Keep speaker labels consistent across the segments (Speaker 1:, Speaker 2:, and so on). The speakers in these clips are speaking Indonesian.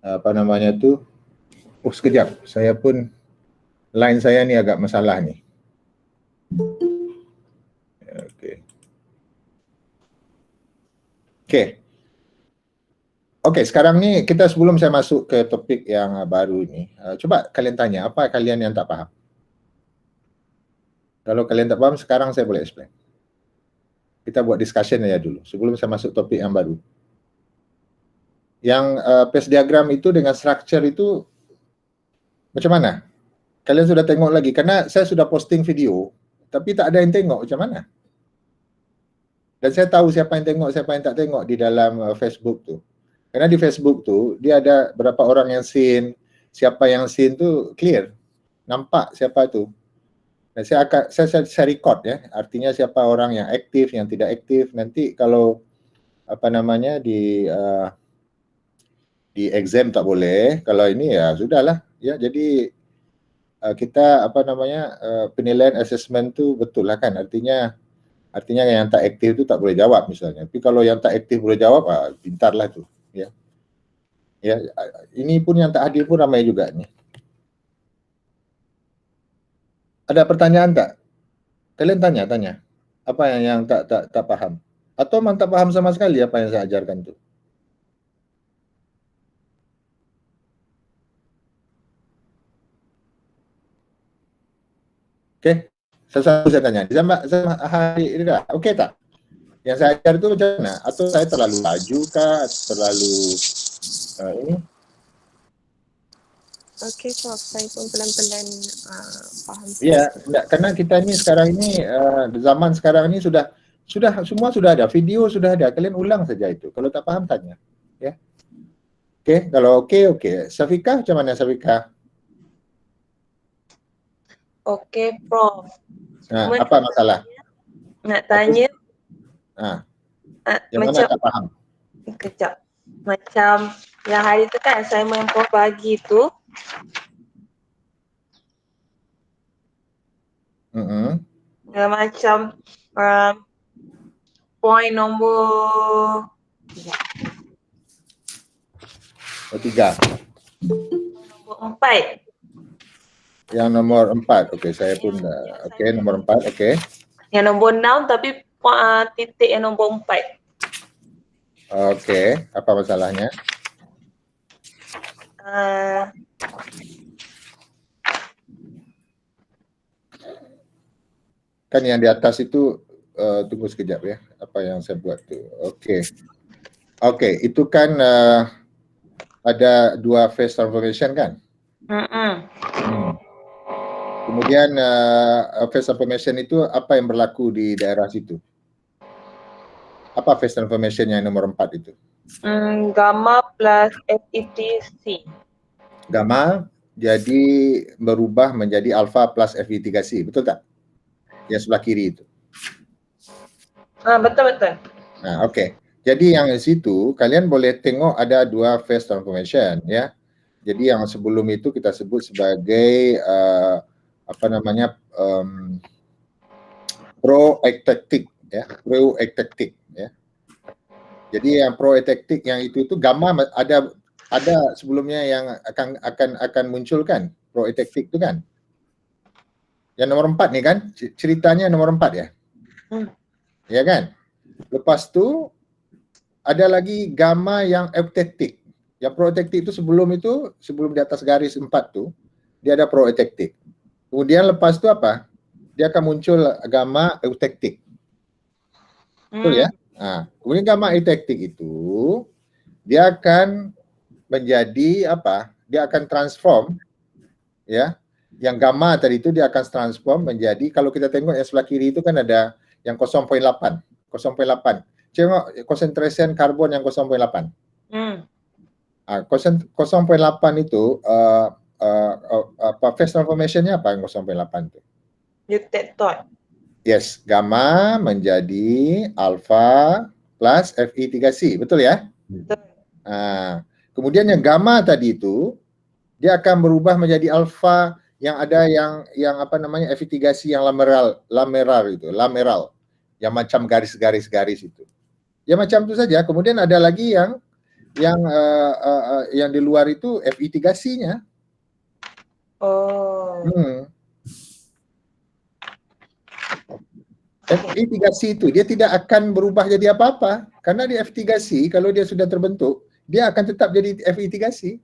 Speaker 1: apa namanya tuh. Oh, sekejap, saya pun line saya ni agak masalah ni. Okey. Okey. Okey, sekarang ni kita sebelum saya masuk ke topik yang baru ni, cuba kalian tanya apa kalian yang tak faham. Kalau kalian tak faham sekarang saya boleh explain. Kita buat discussion aja dulu sebelum saya masuk topik yang baru. Yang phase diagram itu dengan structure itu macam mana? Kalian sudah tengok lagi? Karena saya sudah posting video, tapi tak ada yang tengok macam mana. Dan saya tahu siapa yang tengok, siapa yang tak tengok di dalam Facebook tu. Karena di Facebook tu, dia ada berapa orang yang seen, siapa yang seen tu clear. Nampak siapa tu. Dan saya record ya, artinya siapa orang yang aktif, yang tidak aktif. Nanti kalau apa namanya di exam tak boleh, kalau ini ya sudahlah ya. Jadi kita apa namanya penilaian assessment tu betul lah kan, artinya yang tak aktif tu tak boleh jawab misalnya. Tapi kalau yang tak aktif boleh jawab, pintarlah tu ya. Ya, ini pun yang tak hadir pun ramai juga ni. Ada pertanyaan tak? Kalian tanya. Apa yang tak paham? Atau memang tak paham sama sekali apa yang saya ajarkan tu? Okey. Satu saya tanya. Sama hari ini dah. Okey tak? Yang saya ajar tu macam mana? Atau saya terlalu laju kah? Terlalu ini?
Speaker 2: Okey, Prof. Saya pun pelan-pelan faham.
Speaker 1: Ya, karena kita ni sekarang ini zaman sekarang ini sudah semua sudah ada, video sudah ada. Kalian ulang saja itu. Kalau tak paham tanya, ya. Okey, kalau okey. Safika macam mana Safika?
Speaker 2: Okey, Prof.
Speaker 1: Apa masalah?
Speaker 2: Nak tanya
Speaker 1: yang
Speaker 2: macam
Speaker 1: mana tak faham?
Speaker 2: Kejap. Macam yang hari tu kan assignment Prof bagi tu. Macam point nombor
Speaker 1: 3.
Speaker 2: Nombor 4.
Speaker 1: Yang nombor 4. Okey, saya pun okey, nombor 4. Okey.
Speaker 2: Yang nombor 6 tapi titik yang nombor 4.
Speaker 1: Okey, apa masalahnya? Kan yang di atas itu tunggu sekejap ya, apa yang saya buat tu. Okey, itu kan ada 2 phase transformation kan? Kemudian phase transformation itu apa yang berlaku di daerah situ? Apa phase transformation yang nomor 4 itu?
Speaker 2: Gamma plus FETC.
Speaker 1: Gamma jadi berubah menjadi alpha plus FE3C, betul tak? Yang sebelah kiri itu.
Speaker 2: Betul.
Speaker 1: Okey. Jadi yang di situ kalian boleh tengok ada 2 phase transformation ya. Jadi yang sebelum itu kita sebut sebagai apa namanya pro-ektektik ya, pro-ektektik ya. Jadi yang pro-ektektik yang itu gamma ada sebelumnya yang akan munculkan pro-ektektik itu kan. Yang nomor 4 ni kan ceritanya nomor 4 ya. Ya kan? Lepas tu ada lagi gamma yang eutektik. Yang protektik itu sebelum di atas garis 4 tu dia ada protektik. Kemudian lepas tu apa? Dia akan muncul gamma eutektik. Betul ya? Kemudian gamma eutektik itu dia akan menjadi apa? Dia akan transform ya. Yang gamma tadi itu dia akan transform menjadi, kalau kita tengok yang sebelah kiri itu kan ada yang 0.8. Tengok concentration karbon yang 0.8. 0.8 itu phase transformation-nya apa yang 0.8 itu?
Speaker 2: Eutektot.
Speaker 1: Yes, gamma menjadi alpha plus Fe3C, betul ya?
Speaker 2: Betul.
Speaker 1: Kemudian yang gamma tadi itu dia akan berubah menjadi alpha yang ada yang apa namanya Fe3C yang lameral yang macam garis-garis itu. Ya macam itu saja. Kemudian ada lagi yang Yang di luar itu Fe3C-nya.
Speaker 2: Oh.
Speaker 1: Fe3C itu dia tidak akan berubah jadi apa-apa karena di F3C kalau dia sudah terbentuk dia akan tetap jadi Fe3C.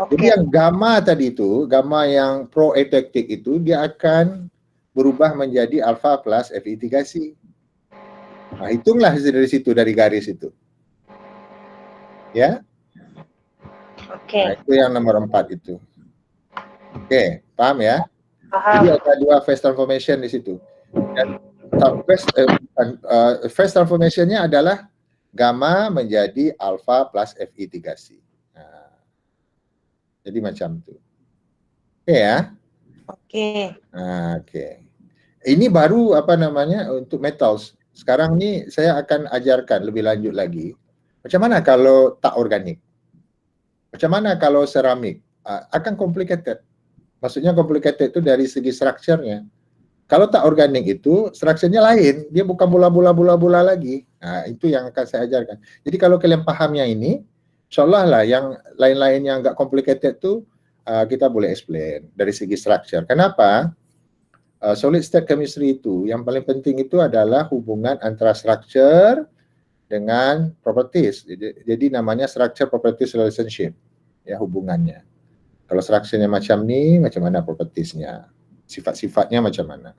Speaker 1: Jadi yang gamma tadi itu, gamma yang pro-etektik itu dia akan berubah menjadi alpha plus Fe3C. Nah, hitunglah dari situ, dari garis itu. Ya. Nah, itu yang nomor 4 itu. Oke, paham ya?
Speaker 2: Paham.
Speaker 1: Jadi ada 2 phase transformation di situ. Dan phase transformation-nya adalah gamma menjadi alpha plus Fe3C. Nah, jadi macam itu. Oke ya?
Speaker 2: Oke.
Speaker 1: Nah, oke. Ini baru apa namanya untuk metals. Sekarang ini saya akan ajarkan lebih lanjut lagi. Macam mana kalau tak organik? Macam mana kalau seramik? Akan complicated. Maksudnya complicated itu dari segi strukturnya. Kalau tak organik itu strukturnya lain, dia bukan bola-bola lagi. Nah, itu yang akan saya ajarkan. Jadi kalau kalian pahamnya ini, insyaallah lah yang lain-lain yang enggak complicated itu kita boleh explain dari segi struktur. Kenapa? Solid state chemistry itu yang paling penting itu adalah hubungan antara structure dengan properties. Jadi namanya structure properties relationship. Ya, hubungannya. Kalau structure-nya macam ni, macam mana properties-nya? Sifat-sifatnya macam mana?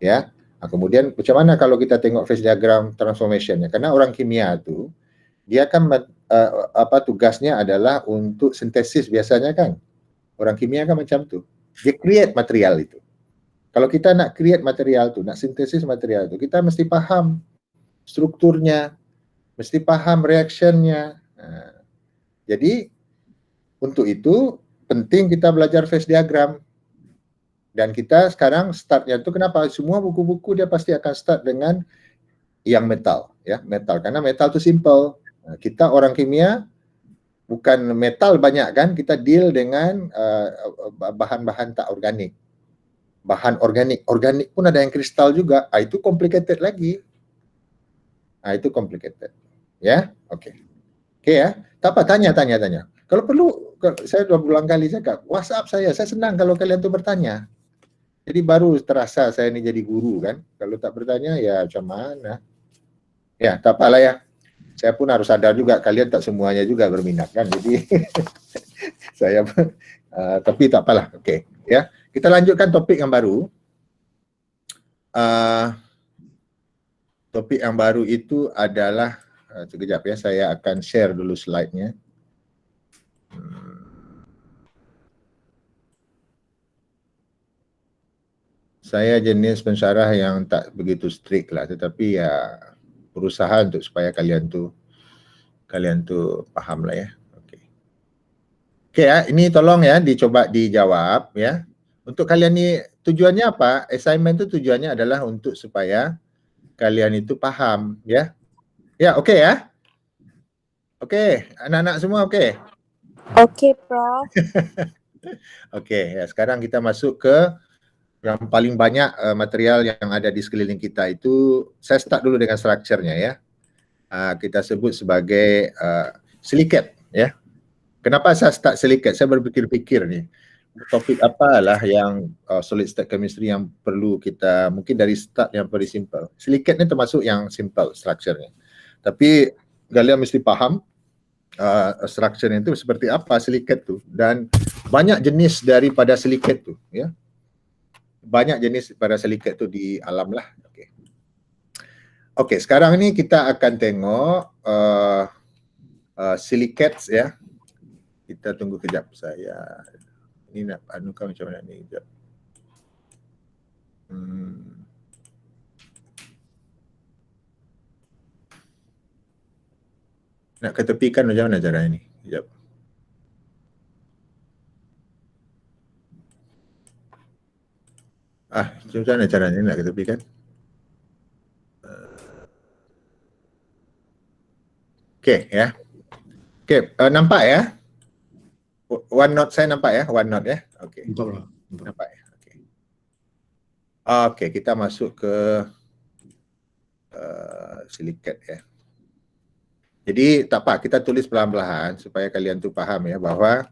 Speaker 1: Ya. Nah, kemudian macam mana kalau kita tengok phase diagram transformation-nya? Karena orang kimia itu dia kan tugasnya adalah untuk sintesis biasanya kan. Orang kimia kan macam tu. Dia create material itu. Kalau kita nak create material tu, nak sintesis material tu, kita mesti faham strukturnya, mesti faham reaction-nya. Nah, jadi untuk itu penting kita belajar phase diagram. Dan kita sekarang startnya itu kenapa? Semua buku-buku dia pasti akan start dengan yang metal, ya metal. Karena metal itu simple. Nah, kita orang kimia bukan metal banyak kan, kita deal dengan bahan-bahan tak organik. Bahan organik pun ada yang kristal juga. Itu complicated lagi. Itu complicated. Ya, oke. Oke ya. Tak apa, tanya. Kalau perlu, saya 2 bulan kali cakap, WhatsApp saya senang kalau kalian tuh bertanya. Jadi baru terasa saya ini jadi guru kan. Kalau tak bertanya ya macam mana. Ya, tak apalah ya. Saya pun harus sadar juga kalian tak semuanya juga berminat kan. Jadi saya tapi tak apalah. Oke, ya. Kita lanjutkan topik yang baru. Topik yang baru itu adalah sekejap ya, saya akan share dulu slide-nya. Saya jenis pensyarah yang tak begitu strict lah, tetapi ya berusaha untuk supaya kalian tu paham lah ya. Okey ya, ini tolong ya dicoba dijawab ya. Untuk kalian ni tujuannya apa? Assignment tu tujuannya adalah untuk supaya kalian itu paham ya. Ya, okey ya. Okey, anak-anak semua okey.
Speaker 3: Okey, Prof.
Speaker 1: Okey, ya sekarang kita masuk ke yang paling banyak material yang ada di sekeliling kita itu. Saya start dulu dengan strukturnya ya. Kita sebut sebagai silicate ya. Kenapa saya start silicate? Saya berpikir-pikir ni topik apalah yang solid state chemistry yang perlu kita mungkin dari start yang very simple. Silicate ni termasuk yang simple strukturnya. Tapi kalian mesti faham struktur itu seperti apa silicate tu, dan banyak jenis daripada silicate tu ya. Banyak jenis pada silicate tu di alam lah. Okey, sekarang ni kita akan tengok silicates ya. Kita tunggu kejap saya. Ini nak anukan macam mana ni kejap. Nak ketepikan macam mana cara ini? Kejap. Macam mana caranya nak ketepikan? Okey ya. Okey, nampak ya? OneNote saya nampak ya? OneNote ya? Okey. Nampak ya? Okey. Okey, kita masuk ke silicate ya. Jadi tak apa, kita tulis pelan-pelan supaya kalian tu faham ya bahwa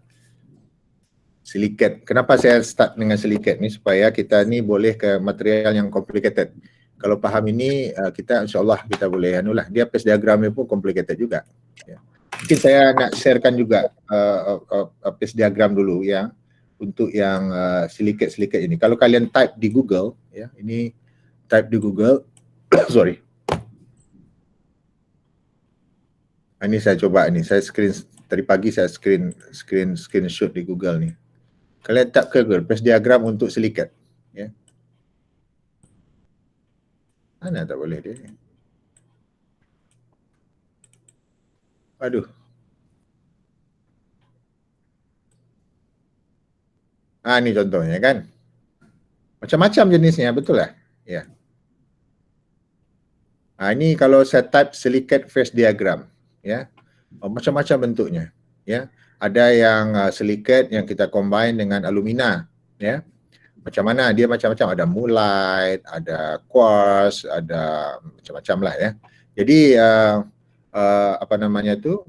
Speaker 1: silicate. Kenapa saya start dengan silicate ni supaya kita ni boleh ke material yang complicated. Kalau faham ini kita insyaAllah kita boleh anulah. Dia phase diagramnya pun complicated juga. Ya. Mungkin saya nak sharekan juga phase diagram dulu ya untuk yang silicate ini. Kalau kalian type di Google ya, ini type di Google sorry. Ini saya coba ni, saya tadi pagi saya screenshot di Google ni. Kalian type ke Google phase diagram untuk silicate ya. Mana tak boleh dia. Aduh. Ni contohnya kan. Macam-macam jenisnya, betul lah? Ya. Ini kalau saya type silicate phase diagram ya. Macam-macam bentuknya ya. Ada yang silicate yang kita combine dengan alumina ya. Macam mana dia macam-macam, ada mullite, ada quartz, ada macam-macam lah ya. Jadi apa namanya tu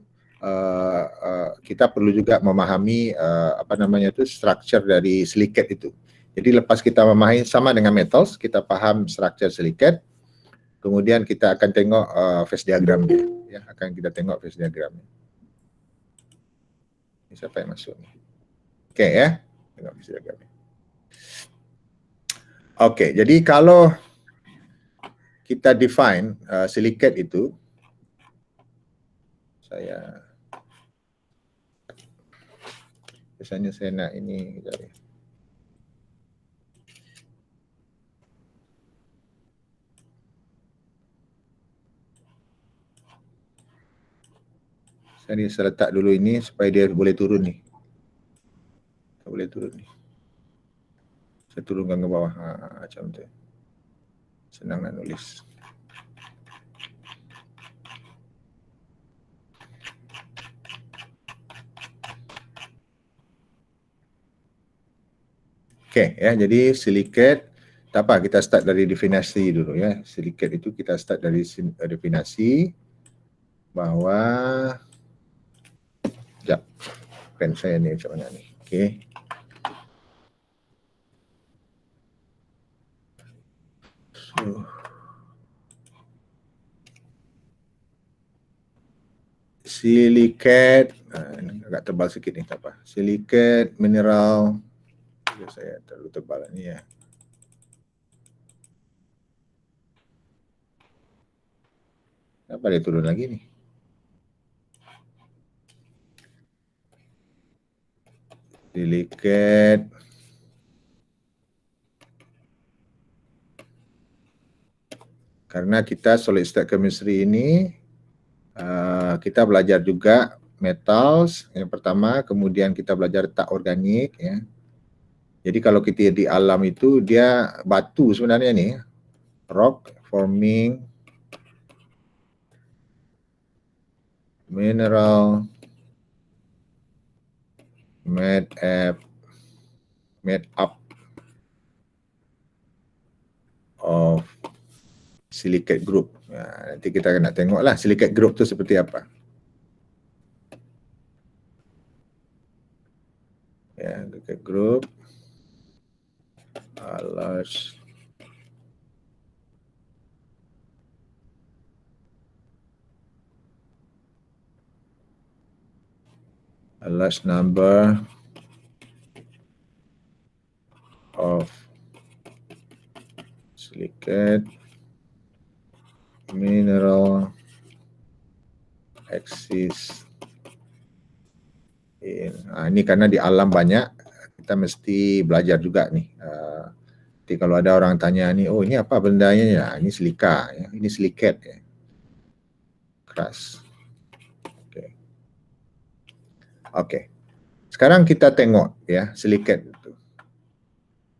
Speaker 1: kita perlu juga memahami apa namanya tu structure dari silicate itu. Jadi lepas kita memahami sama dengan metals, kita faham structure silicate, kemudian kita akan tengok phase diagram dia ya, akan kita tengok phase diagram. Ini siapa yang masuk ni? Okey ya. Tengok phase diagram ni. Okey, jadi kalau kita define silicate itu, biasanya saya nak ini sekejap. Saya letak dulu ini supaya dia boleh turun ni. Tak boleh turun ni. Saya turunkan ke bawah. Macam tu. Senang nak nulis. Okey ya, jadi silicate tak apa, kita start dari definisi dulu ya. Silicate itu kita start dari definisi bahawa sekejap. Pen saya ni macam mana ni. Okey. So silicate agak tebal sikit ni, tak apa. Silicate mineral, saya terlalu tebal ni ya. Kenapa dia turun lagi ni? Silicate karena kita solid state chemistry ini kita belajar juga metals yang pertama, kemudian kita belajar tak organik ya. Jadi kalau kita di alam itu dia batu sebenarnya ni, rock forming mineral made up of silicate group. Nanti kita nak tengoklah silicate group tu seperti apa. Ya, silicate group large a large number of silicate mineral exist in. Ini karena di alam banyak, kita mesti belajar juga nih. Nanti kalau ada orang tanya nih, oh ini apa bendanya ya? Ini silika, ya. Ini silicate ya. Keras. Oke. Sekarang kita tengok ya silicate itu.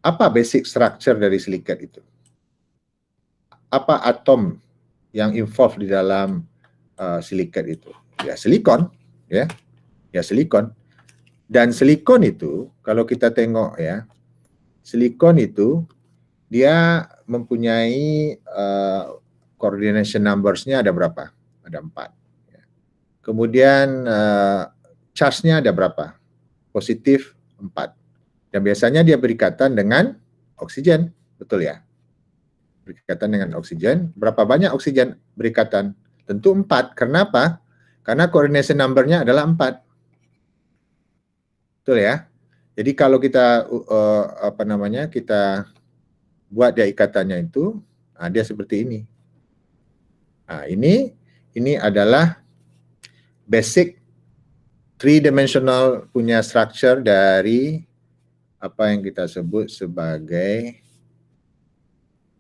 Speaker 1: Apa basic structure dari silicate itu? Apa atom yang involved di dalam silicate itu? Ya silikon, ya. Ya silikon. Dan silikon itu kalau kita tengok ya, silikon itu dia mempunyai coordination numbers-nya ada berapa? Ada 4. kemudian charge-nya ada berapa? Positif 4. Dan biasanya dia berikatan dengan oksigen, betul ya? Berikatan dengan oksigen. Berapa banyak oksigen berikatan? Tentu 4. Kenapa? Karena coordination number-nya adalah 4. Betul ya? Jadi kalau kita kita buat dia ikatannya itu, dia seperti ini. Nah, ini adalah basic three-dimensional punya structure dari apa yang kita sebut sebagai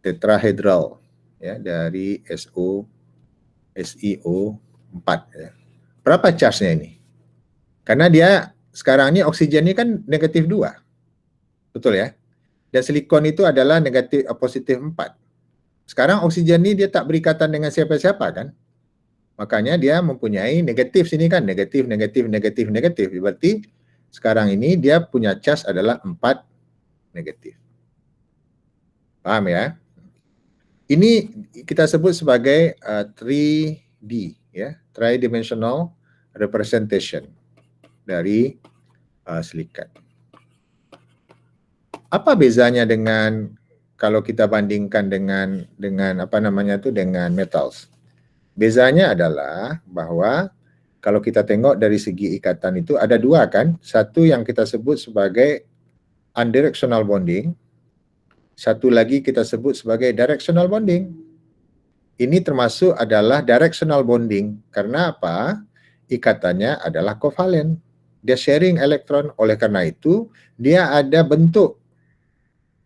Speaker 1: tetrahedral, ya, dari SiO4. Ya. Berapa charge-nya ini? Karena dia sekarang ini oksigen ini kan negatif 2, betul ya? Dan silikon itu adalah positif 4. Sekarang oksigen ini dia tak berikatan dengan siapa-siapa kan? Makanya dia mempunyai negatif sini kan, negatif. Berarti sekarang ini dia punya charge adalah 4 negatif. Paham ya? Ini kita sebut sebagai 3D, ya, three-dimensional representation dari silikat. Apa bezanya dengan kalau kita bandingkan dengan dengan metals? Bezanya adalah bahwa kalau kita tengok dari segi ikatan itu ada dua kan, satu yang kita sebut sebagai unidirectional bonding, satu lagi kita sebut sebagai directional bonding. Ini termasuk adalah directional bonding karena apa? Ikatannya adalah kovalen. Dia sharing elektron, oleh karena itu dia ada bentuk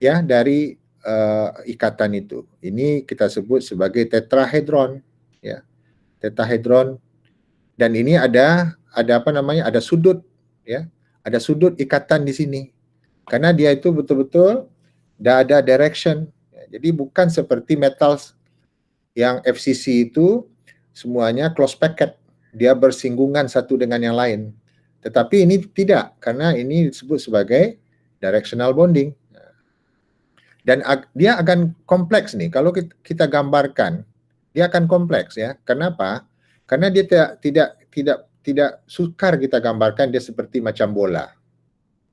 Speaker 1: ya dari ikatan itu. Ini kita sebut sebagai tetrahedron, ya. Tetrahedron, dan ini ada ada sudut, ya. Ada sudut ikatan di sini. Karena dia itu betul-betul ada direction. Ya, jadi bukan seperti metals yang FCC itu semuanya close packet. Dia bersinggungan satu dengan yang lain. Tetapi ini tidak, karena ini disebut sebagai directional bonding. Dan dia akan kompleks nih. Kalau kita gambarkan, dia akan kompleks ya. Kenapa? Karena dia tidak sukar kita gambarkan dia seperti macam bola.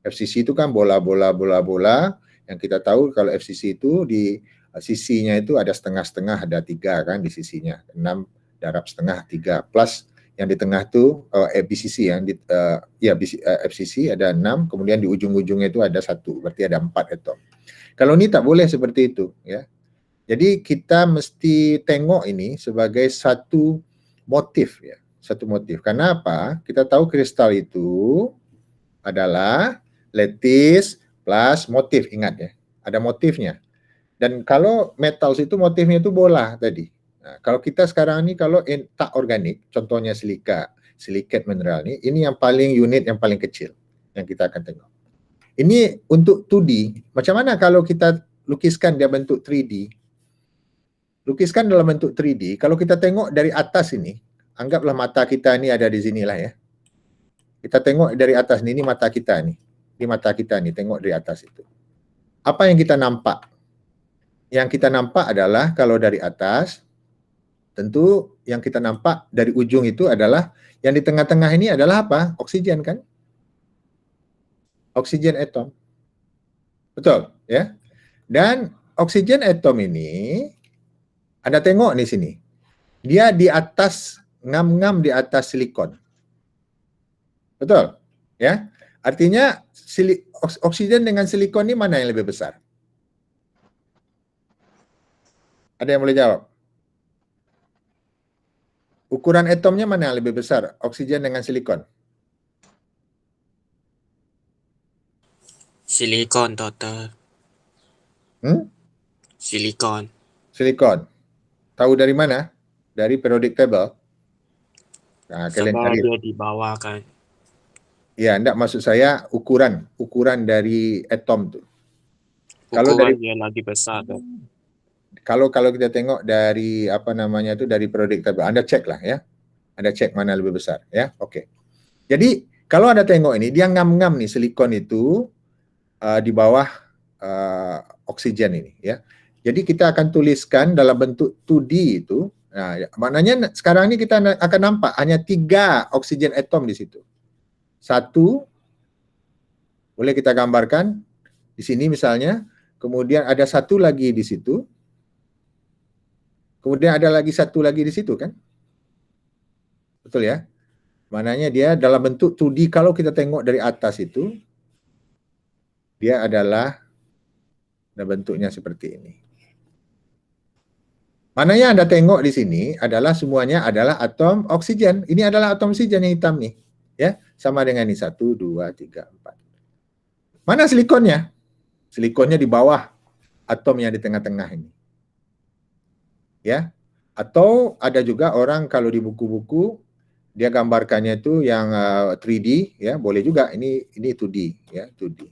Speaker 1: FCC itu kan bola yang kita tahu kalau FCC itu di sisinya itu ada setengah-setengah, ada 3 kan di sisinya. 6 darab setengah 3 plus yang di tengah itu BCC yang FCC ada 6, kemudian di ujung-ujungnya itu ada 1, berarti ada 4 atom. Kalau ini tak boleh seperti itu, ya. Jadi kita mesti tengok ini sebagai satu motif, ya, satu motif. Karena apa? Kita tahu kristal itu adalah lattice plus motif, ingat ya, ada motifnya. Dan kalau metals itu motifnya itu bola tadi. Nah, kalau kita sekarang ini kalau tak organik, contohnya silikat mineral ini yang paling unit yang paling kecil yang kita akan tengok. Ini untuk 2D. Macam mana kalau kita lukiskan dia bentuk 3D? Lukiskan dalam bentuk 3D, kalau kita tengok dari atas ini, anggaplah mata kita ini ada di sinilah ya. Kita tengok dari atas ini mata kita nih. Di mata kita nih, tengok dari atas itu. Apa yang kita nampak? Yang kita nampak adalah kalau dari atas, tentu yang kita nampak dari ujung itu adalah yang di tengah-tengah ini adalah apa? Oksigen kan? Oksigen atom. Betul, ya. Dan oksigen atom ini Anda tengok di sini. Dia di atas ngam-ngam di atas silikon. Betul, ya. Artinya oksigen dengan silikon ini mana yang lebih besar? Ada yang boleh jawab? Ukuran atomnya mana yang lebih besar? Oksigen dengan silikon?
Speaker 4: Silikon total. Silikon.
Speaker 1: Silikon. Tahu dari mana? Dari periodic table. Nah, kalian
Speaker 4: Sebab
Speaker 1: cari.
Speaker 4: dia di bawah kan.
Speaker 1: Ya, enggak, maksud saya ukuran dari atom tu. Kalau
Speaker 4: Ukuran
Speaker 1: dari
Speaker 4: dia lagi besar tu.
Speaker 1: kalau kita tengok dari dari periodic table, Anda cek lah ya. Anda cek mana lebih besar ya. Oke. Jadi kalau Anda tengok ini dia ngam-ngam nih silikon itu di bawah oksigen ini ya. Jadi kita akan tuliskan dalam bentuk 2D itu, Nah, maknanya sekarang ini kita akan nampak hanya 3 oksigen atom di situ. Satu, boleh kita gambarkan di sini misalnya, kemudian ada satu lagi di situ, kemudian ada lagi satu lagi di situ kan? Betul ya? Maknanya dia dalam bentuk 2D, kalau kita tengok dari atas itu, dia adalah bentuknya seperti ini. Mana yang Anda tengok di sini adalah semuanya adalah atom oksigen. Ini adalah atom oksigen yang hitam nih. Ya, sama dengan ini 1, 2, 3, 4. Mana silikonnya? Silikonnya di bawah atom yang di tengah-tengah ini. Ya. Atau ada juga orang kalau di buku-buku dia gambarkannya itu yang 3D, ya, boleh juga. Ini 2D, ya, 2D.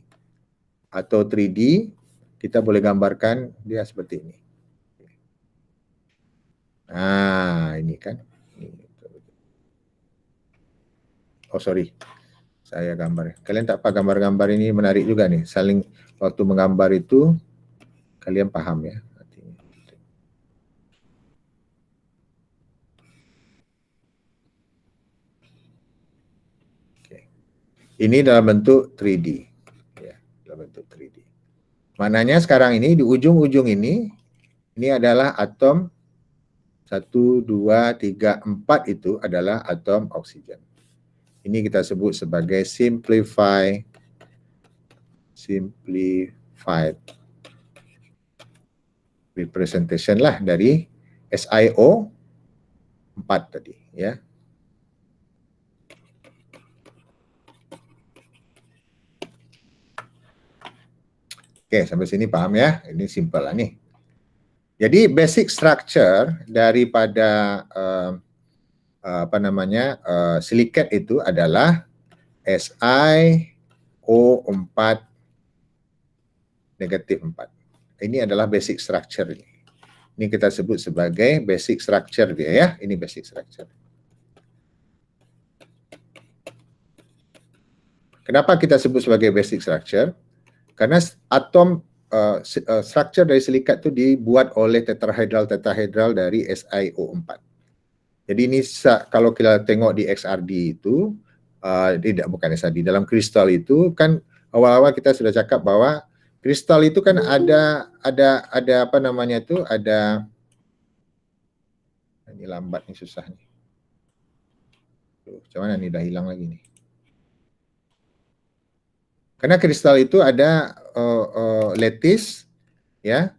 Speaker 1: Atau 3D kita boleh gambarkan dia seperti ini. Nah, ini kan. Oh, sorry. Saya gambar. Kalian tak apa, gambar-gambar ini menarik juga nih. Saling waktu menggambar itu kalian paham ya. Oke. Ini dalam bentuk 3D. Ya, dalam bentuk 3D. Maknanya sekarang ini di ujung-ujung ini adalah atom 1, 2, 3, 4 itu adalah atom oksigen. Ini kita sebut sebagai simplified representation lah dari SiO 4 tadi, ya. Oke, sampai sini paham ya? Ini simple lah nih. Jadi basic structure daripada silikat itu adalah SiO4 negatif 4. Ini adalah basic structure. Ini kita sebut sebagai basic structure dia ya. Ini basic structure. Kenapa kita sebut sebagai basic structure? Karena atom structure dari silikat itu dibuat oleh tetrahedral dari SiO4. Jadi ini kalau kita tengok di XRD itu, bukan XRD, dalam kristal itu kan awal-awal kita sudah cakap bahwa kristal itu kan ada apa namanya itu, ada, ini lambat nih, susah nih. Macam mana nih, dah hilang lagi nih. Karena kristal itu ada lattice, ya.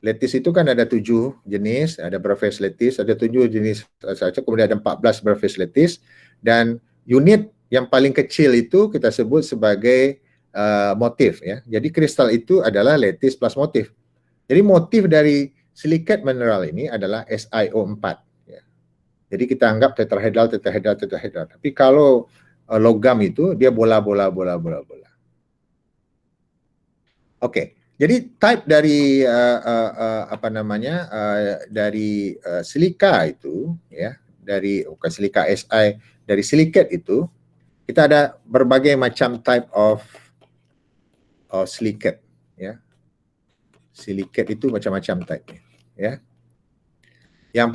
Speaker 1: Lattice itu kan ada 7 jenis, ada berphase lattice, ada 7 jenis saja, kemudian ada 14 berphase lattice, dan unit yang paling kecil itu kita sebut sebagai motif, ya. Jadi kristal itu adalah lattice plus motif. Jadi motif dari silikat mineral ini adalah SiO4. Ya. Jadi kita anggap tetrahedral. Tapi kalau logam itu dia bola. Oke, jadi type dari dari silika itu, ya, bukan silika Si, dari silikat itu kita ada berbagai macam type of silikat, ya. Silikat itu macam-macam type, ya. Yang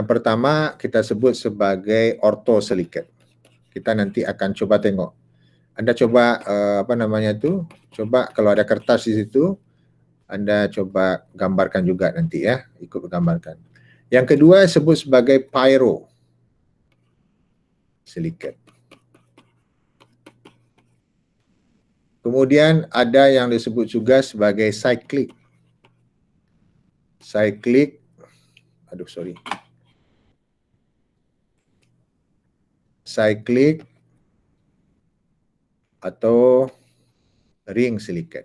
Speaker 1: pertama kita sebut sebagai ortosilikat. Kita nanti akan coba tengok. Anda coba coba kalau ada kertas di situ, Anda coba gambarkan juga nanti ya, ikut gambarkan. Yang kedua sebut sebagai pyrosilikat. Kemudian ada yang disebut juga sebagai cyclic atau ring silikat.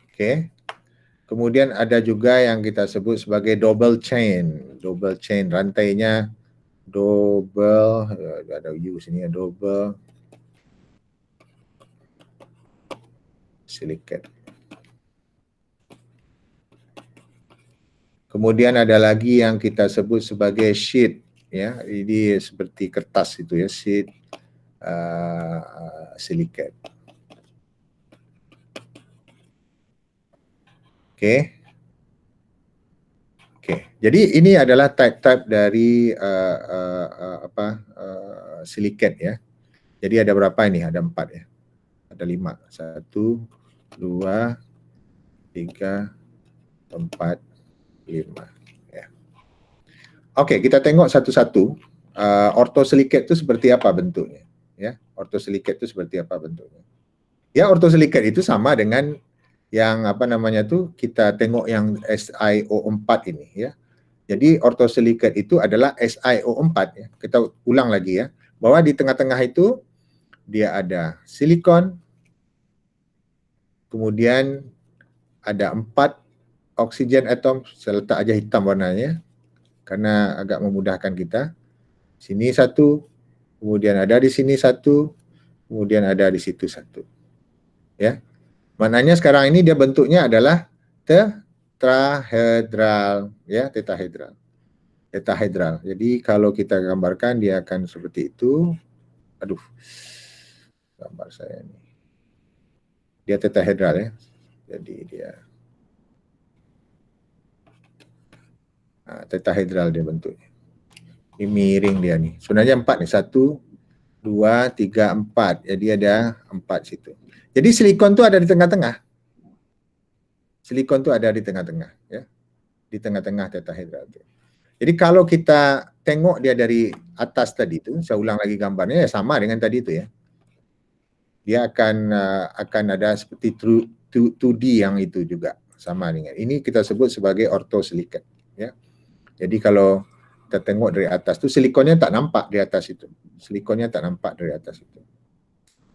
Speaker 1: Oke. Kemudian ada juga yang kita sebut sebagai double chain, rantainya double, ada U sini ya, double silikat. Kemudian ada lagi yang kita sebut sebagai sheet, ya, ini seperti kertas itu ya, sheet silikat. Oke. Jadi ini adalah type-type dari silicate ya. Jadi ada berapa ini? Ada 4 ya. Ada 5. 1, 2, 3, 4, 5. Ya. Oke, kita tengok satu-satu. Orthosilicate itu seperti apa bentuknya? Ya, orthosilicate itu seperti apa bentuknya? Ya, orthosilicate itu sama dengan yang kita tengok yang SiO4 ini ya. Jadi orthosilicate itu adalah SiO4 ya. Kita ulang lagi ya, bahwa di tengah-tengah itu dia ada silikon, kemudian ada 4 oksigen atom, saya letak aja hitam warnanya karena agak memudahkan kita. Sini 1, kemudian ada di sini 1, kemudian ada di situ 1. Ya. Maknanya sekarang ini dia bentuknya adalah tetrahedral ya, tetrahedral. Tetrahedral. Jadi kalau kita gambarkan dia akan seperti itu. Aduh. Gambar saya ini. Dia tetrahedral ya. Jadi dia tetrahedral dia bentuknya. Ini miring dia nih. Sebenarnya 4 nih. 1, 2, 3, 4. Jadi ada 4 situ. Jadi silikon itu ada di tengah-tengah. Silikon itu ada di tengah-tengah ya. Di tengah-tengah tetrahedral itu. Jadi kalau kita tengok dia dari atas tadi itu, saya ulang lagi gambarnya ya sama dengan tadi itu ya. Dia akan ada seperti 2D yang itu juga sama dengan. Ini kita sebut sebagai orthosilicate ya. Jadi kalau kita tengok dari atas itu silikonnya tak nampak di atas itu. Silikonnya tak nampak dari atas itu.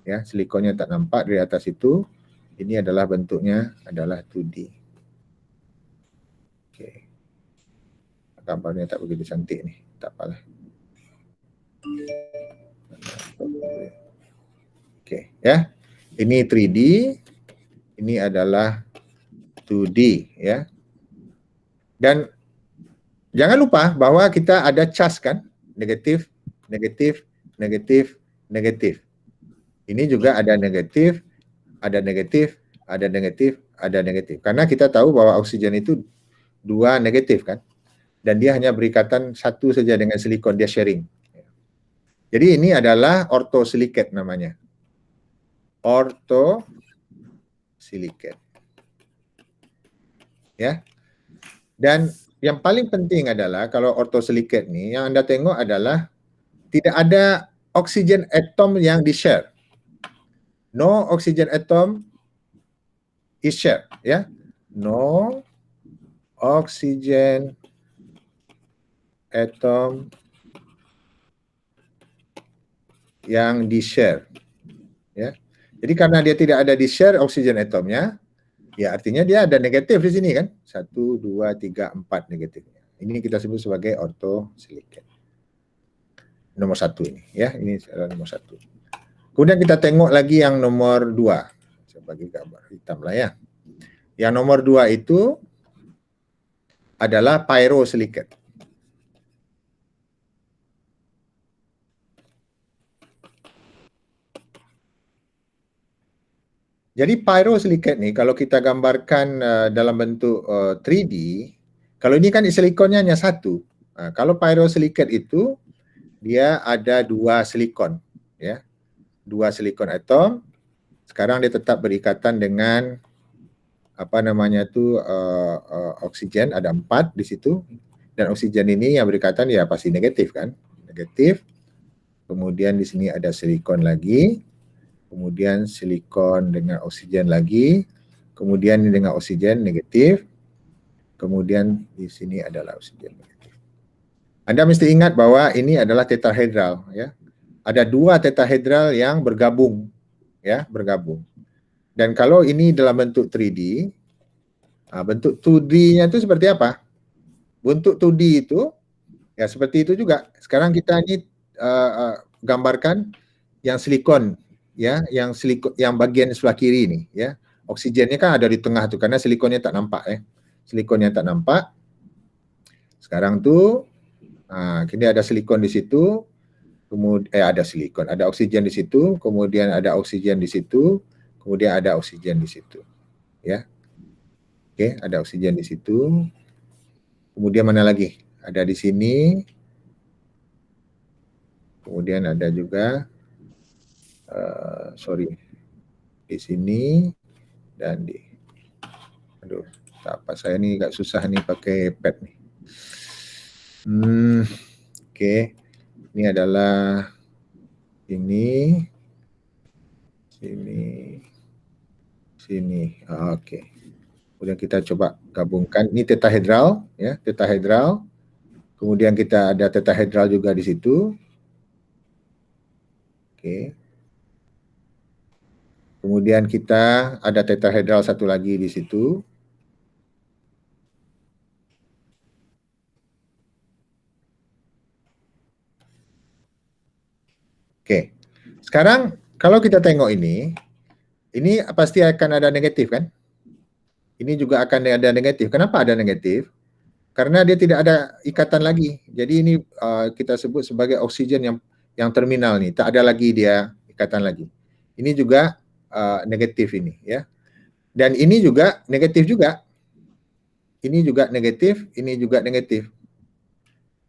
Speaker 1: Ya, silikonnya tak nampak dari atas itu. Ini adalah bentuknya adalah 2D. Oke. Gambarnya tak begitu cantik nih, tak apalah. Oke, ya. Ini 3D, ini adalah 2D ya. Dan jangan lupa bahwa kita ada charge kan, negatif, negatif, negatif, negatif. Ini juga ada negatif, ada negatif, ada negatif, ada negatif. Karena kita tahu bahwa oksigen itu 2 negatif kan. Dan dia hanya berikatan 1 saja dengan silikon, dia sharing. Jadi ini adalah orthosilicate namanya. Orthosilicate. Ya. Dan yang paling penting adalah kalau orthosilicate nih, yang Anda tengok adalah tidak ada oksigen atom yang di-share. No oxygen atom is shared, ya. No oxygen atom yang di-share, ya. Jadi karena dia tidak ada di-share oksigen atomnya, ya artinya dia ada negatif di sini kan. 1, 2, 3, 4 negatifnya. Ini kita sebut sebagai orthosilicate. Nomor 1 ini, ya. Ini adalah nomor 1. Kemudian kita tengok lagi yang nomor 2. Saya bagi gambar hitam lah ya. Yang nomor 2 itu adalah pyrosilicate. Jadi pyrosilicate nih kalau kita gambarkan dalam bentuk 3D, kalau ini kan silikonnya hanya 1. Kalau pyrosilicate itu dia ada 2 silikon, ya. 2 silikon atom. Sekarang dia tetap berikatan dengan oksigen, ada 4 di situ. Dan oksigen ini yang berikatan ya pasti negatif kan, negatif. Kemudian di sini ada silikon lagi. Kemudian silikon dengan oksigen lagi, kemudian ini dengan oksigen negatif, kemudian di sini adalah oksigen negatif. Anda mesti ingat bahwa ini adalah tetrahedral, ya. Ada 2 tetrahedral yang bergabung, ya, bergabung. Dan kalau ini dalam bentuk 3D, bentuk 2D-nya itu seperti apa? Bentuk 2D itu ya seperti itu juga. Sekarang kita ini gambarkan yang silikon. Ya, yang bagian sebelah kiri ini, ya. Oksigennya kan ada di tengah tuh karena silikonnya tak nampak ya. Silikonnya tak nampak. Sekarang tuh kini ada silikon di situ. Kemudian ada silikon, ada oksigen di situ, kemudian ada oksigen di situ, kemudian ada oksigen di situ. Ya. Oke, ada oksigen di situ. Kemudian mana lagi? Ada di sini. Kemudian ada juga, di sini dan di, aduh, apa saya nih agak susah nih pakai pad nih. Oke, ini adalah ini, sini. Oke. Kemudian kita coba gabungkan. Ini tetahedral, ya, tetahedral. Kemudian kita ada tetahedral juga di situ. Oke. Kemudian kita ada tetahedral satu lagi di situ. Oke. Sekarang kalau kita tengok ini pasti akan ada negatif kan? Ini juga akan ada negatif. Kenapa ada negatif? Karena dia tidak ada ikatan lagi. Jadi ini kita sebut sebagai oksigen yang terminal nih, tak ada lagi dia ikatan lagi. Ini juga negatif ini, ya. Dan ini juga negatif juga. Ini juga negatif, ini juga negatif.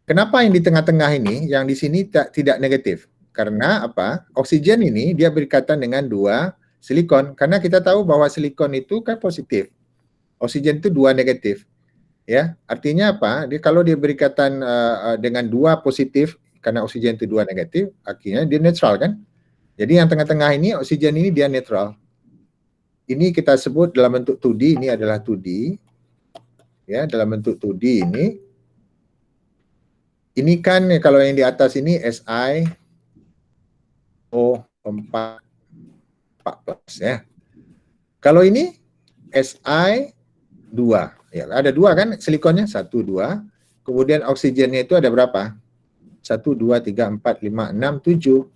Speaker 1: Kenapa yang di tengah-tengah ini, yang di sini tidak negatif? Karena apa? Oksigen ini dia berikatan dengan dua silikon. Karena kita tahu bahwa silikon itu kan positif. Oksigen itu dua negatif. Ya, artinya apa? Kalau dia berikatan dengan dua positif, karena oksigen itu dua negatif, akhirnya dia netral kan? Jadi yang tengah-tengah ini, oksigen ini dia netral. Ini kita sebut dalam bentuk 2D, ini adalah 2D. Ya, dalam bentuk 2D ini. Ini kan kalau yang di atas ini SiO4 ya. Kalau ini Si2. Ya, ada dua kan silikonnya, 1, 2. Kemudian oksigennya itu ada berapa? 1, 2, 3, 4, 5, 6, 7.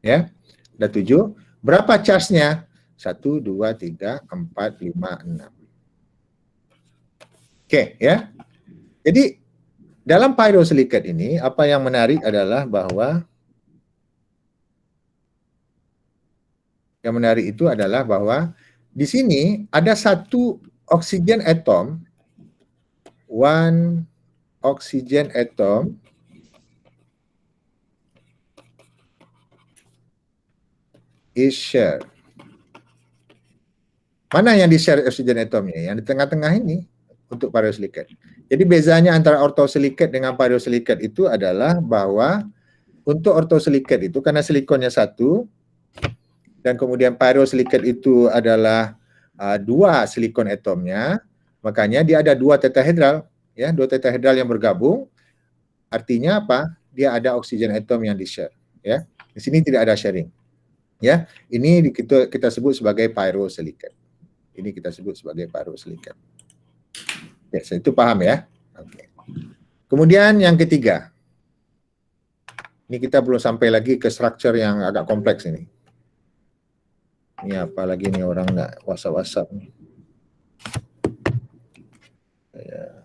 Speaker 1: Ya, ada 7. Berapa charge-nya? 1, 2, 3, 4, 5, 6. Oke, ya. Jadi dalam pyrosilicate ini apa yang menarik adalah bahwa di sini ada satu oksigen atom, one oxygen atom is shared. Mana yang di-share oksigen atomnya? Yang di tengah-tengah ini untuk pyrosilicate. Jadi bezanya antara ortosilicate dengan pyrosilicate itu adalah bahwa untuk ortosilicate itu karena silikonnya satu dan kemudian pyrosilicate itu adalah dua silikon atomnya, makanya dia ada dua tetahedral, ya, dua tetahedral yang bergabung. Artinya apa? Dia ada oksigen atom yang di-share, ya. Di sini tidak ada sharing. Ya, ini kita sebut sebagai pyrosilicate. Ini kita sebut sebagai pyrosilicate. Ya, itu paham ya? Oke. Kemudian yang ketiga. Ini kita belum sampai lagi ke structure yang agak kompleks ini. Ini apa lagi nih orang nggak WhatsApp nih. Saya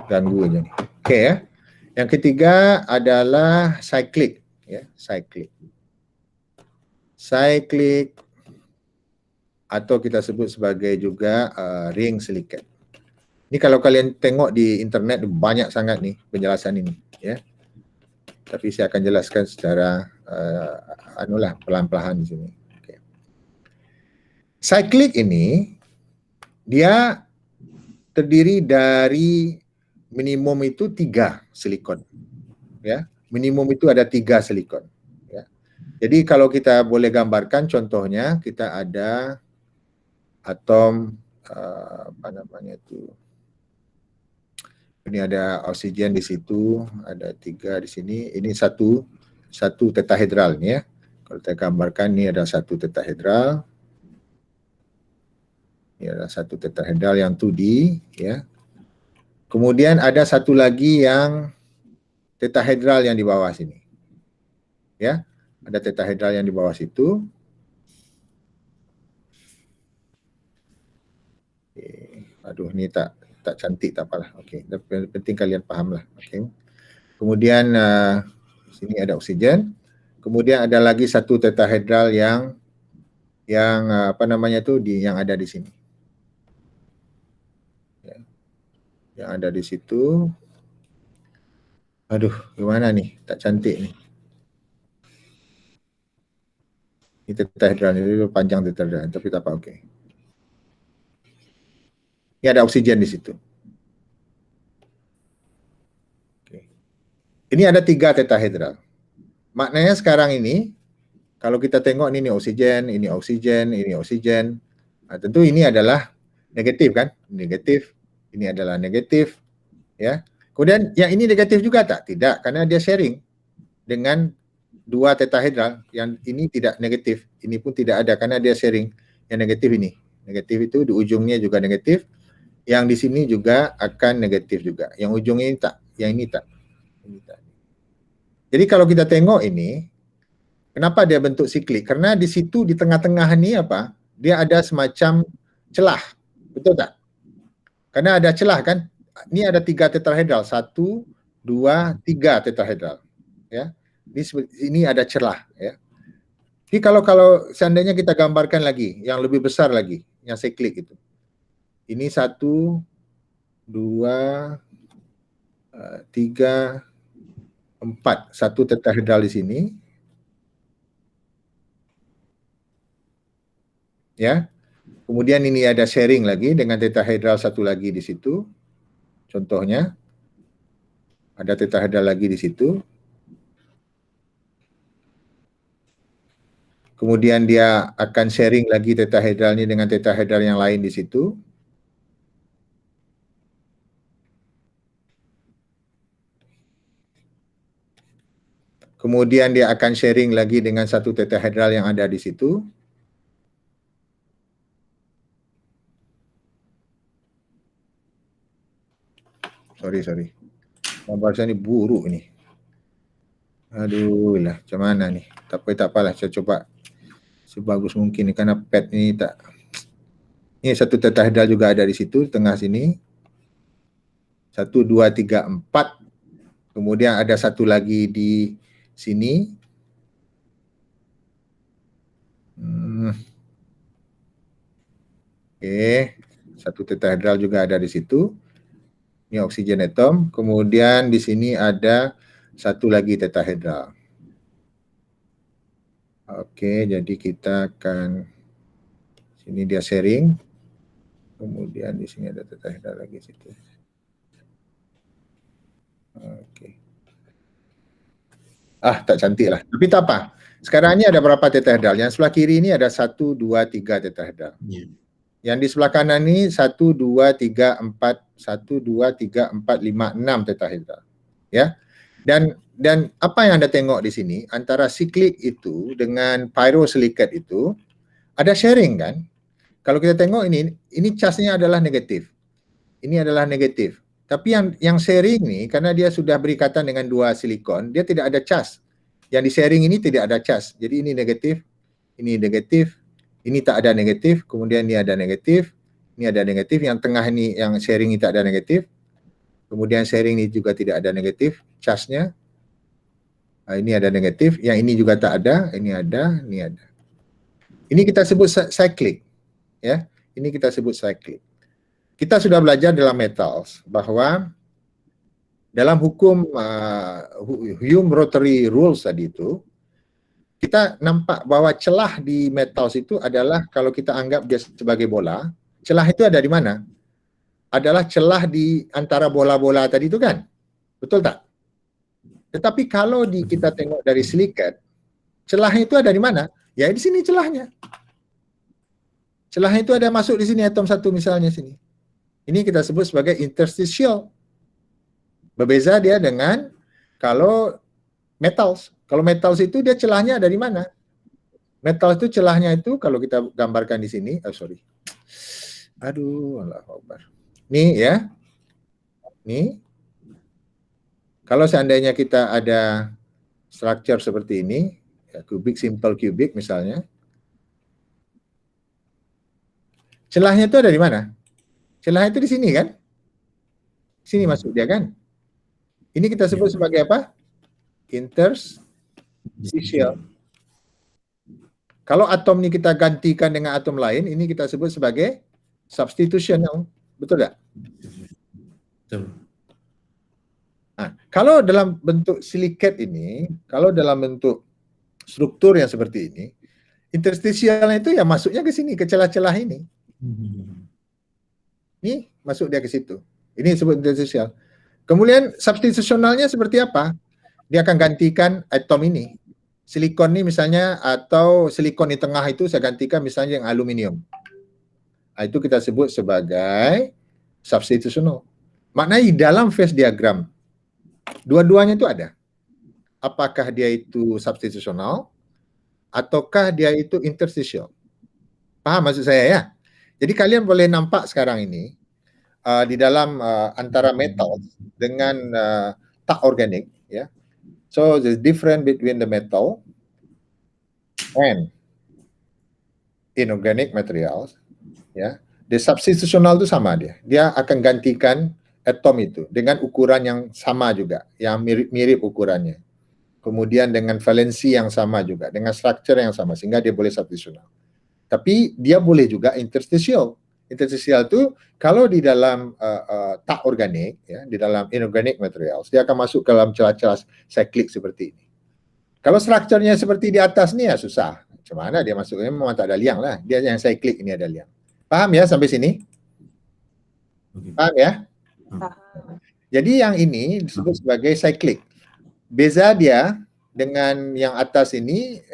Speaker 1: ganggu aja nih. Oke ya. Yang ketiga adalah cyclic, ya, cyclic. Cyclic atau kita sebut sebagai juga ring silicate. Ini kalau kalian tengok di internet banyak sangat nih penjelasan ini, ya. Tapi saya akan jelaskan secara pelan-pelan di sini. Okay. Cyclic ini dia terdiri dari minimum itu 3 silikon, ya. Minimum itu ada 3 silikon. Ya. Jadi kalau kita boleh gambarkan contohnya kita ada atom apa namanya itu? Ini ada oksigen di situ, ada 3 di sini. Ini satu tetahedral nih ya. Kalau saya gambarkan ini ada satu tetahedral. Ini ada satu tetahedral yang 2D ya. Kemudian ada satu lagi yang tetahedral yang di bawah sini. Ya, ada tetahedral yang di bawah situ. Aduh, ini tak cantik tak apalah. Oke, penting kalian paham lah. Oke. Kemudian sini ada oksigen. Kemudian ada lagi satu tetahedral yang yang apa namanya itu yang ada di sini. Ya. Yang ada di situ. Aduh, gimana nih? Tak cantik nih. Ini tetrahedral itu panjang tetrahedral, tapi tak apa, oke. Ini ada oksigen di situ. Oke. Ini ada 3 tetrahedral. Maknanya sekarang ini, kalau kita tengok ini oksigen, ini oksigen, ini oksigen. Nah, tentu ini adalah negatif kan? Negatif. Ini adalah negatif. Ya. Kemudian yang ini negatif juga tak? Tidak, karena dia sharing dengan 2 tetrahedral. Yang ini tidak negatif, ini pun tidak ada karena dia sharing. Yang negatif ini, negatif itu di ujungnya juga negatif. Yang di sini juga akan negatif juga. Yang ujungnya ini tak, yang ini tak. Ini tak. Jadi kalau kita tengok ini, kenapa dia bentuk siklik? Karena di situ di tengah-tengah ini apa? Dia ada semacam celah, betul tak? Karena ada celah kan? Ini ada 3 tetrahedral, 1, 2, 3 tetrahedral. Ya, ini ada celah. Ya. Jadi kalau seandainya kita gambarkan lagi, yang lebih besar lagi, yang siklik itu. Ini 1, 2, 3, 4. 1 tetrahedral di sini. Ya. Kemudian ini ada sharing lagi dengan tetrahedral satu lagi di situ. Contohnya, ada tetrahedral lagi di situ. Kemudian dia akan sharing lagi tetrahedral ini dengan tetrahedral yang lain di situ. Kemudian dia akan sharing lagi dengan 1 tetrahedral yang ada di situ. Sorry. Gambar saya ini buruk ini. Aduh lah, macam mana nih? Tak apalah, saya coba sebagus mungkin karena pad ini tak. Ini 1 tetrahedral juga ada di situ, tengah sini. 1, 2, 3, 4. Kemudian ada 1 lagi di sini. Oke, 1 tetrahedral juga ada di situ. Ini oksigen atom. Kemudian di sini ada 1 lagi tetrahedral. Oke, jadi kita akan sini dia sharing. Kemudian di sini ada tetrahedral lagi situ. Oke. Tak cantik lah. Tapi tak apa. Sekarang ini ada berapa tetrahedral? Yang sebelah kiri ini ada 1, 2, 3 tetrahedral. Yang di sebelah kanan ini 1, 2, 3, 4, 1, 2, 3, 4, 5, 6 tetrahedral. Ya. Dan apa yang Anda tengok di sini antara siklik itu dengan pyrosilikat itu ada sharing kan? Kalau kita tengok ini charge-nya adalah negatif. Ini adalah negatif. Tapi yang sharing ini karena dia sudah berikatan dengan 2 silikon, dia tidak ada charge. Yang di sharing ini tidak ada charge. Jadi ini negatif, ini tak ada negatif, kemudian ini ada negatif, ini ada negatif, yang tengah ini yang sharing ini tak ada negatif. Kemudian sharing ini juga tidak ada negatif charge-nya. Ini ada negatif, yang ini juga tak ada, ini ada, ini ada. Ini kita sebut cyclic. Ya, ini kita sebut cyclic. Kita sudah belajar dalam metals bahwa dalam hukum Hume rotary rules tadi itu, kita nampak bahwa celah di metals itu adalah kalau kita anggap dia sebagai bola, celah itu ada di mana? Adalah celah di antara bola-bola tadi itu kan? Betul tak? Tetapi kalau kita tengok dari silikat, celahnya itu ada di mana? Ya di sini celahnya. Celahnya itu ada masuk di sini atom 1 misalnya sini. Ini kita sebut sebagai interstitial. Berbeza dia dengan kalau metals. Kalau metals itu dia celahnya dari mana? Metals itu celahnya itu kalau kita gambarkan di sini, Allahu Akbar. Nih ya. Nih. Kalau seandainya kita ada structure seperti ini, ya, simple cubic misalnya. Celahnya itu ada di mana? Celah itu di sini kan? Sini masuk dia kan? Ini kita sebut sebagai apa? Interstitial. Kalau atom ini kita gantikan dengan atom lain, ini kita sebut sebagai substitutional. Betul tak?
Speaker 5: Betul.
Speaker 1: Nah, kalau dalam bentuk silikat ini, kalau dalam bentuk struktur yang seperti ini, interstisialnya itu ya masuknya ke sini, ke celah-celah ini. Ini masuk dia ke situ. Ini disebut interstisial. Kemudian substitusionalnya seperti apa? Dia akan gantikan atom ini. Silikon ini misalnya, atau silikon di tengah itu saya gantikan misalnya yang aluminium. Nah, itu kita sebut sebagai substitutional. Maknanya di dalam phase diagram, dua-duanya itu ada. Apakah dia itu substitutional, ataukah dia itu interstitial. Paham maksud saya ya? Jadi kalian boleh nampak sekarang ini, di dalam antara metal dengan tak organik, ya. So the difference between the metal and inorganic materials, ya. The substitutional itu sama dia. Dia akan gantikan atom itu dengan ukuran yang sama juga, yang mirip-mirip ukurannya. Kemudian dengan valensi yang sama juga, dengan structure yang sama, sehingga dia boleh substitutional. Tapi dia boleh juga interstitial. Interstitial itu kalau di dalam tak organik, ya, di dalam inorganic materials, dia akan masuk ke dalam celah-celah cyclic seperti ini. Kalau strukturnya seperti di atas ni ya susah. Macam mana dia masuknya? Memang tak ada liang lah. Dia yang cyclic ini ada liang. Paham ya sampai sini? Paham ya? Jadi yang ini disebut sebagai cyclic. Beza dia dengan yang atas ini,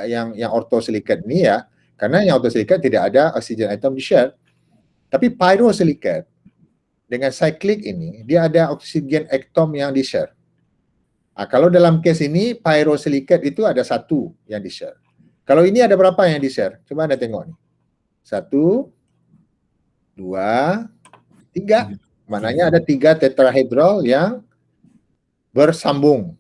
Speaker 1: yang orthosilikat ini ya, karena yang orthosilikat tidak ada oxygen atom di share. Tapi pyrosilikat dengan cyclic ini, dia ada oxygen atom yang di share. Nah, kalau dalam case ini, pyrosilikat itu ada satu yang di share. Kalau ini ada berapa yang di share? Coba Anda tengok nih. 1, 2, 3. Maknanya ada 3 tetrahedral yang bersambung.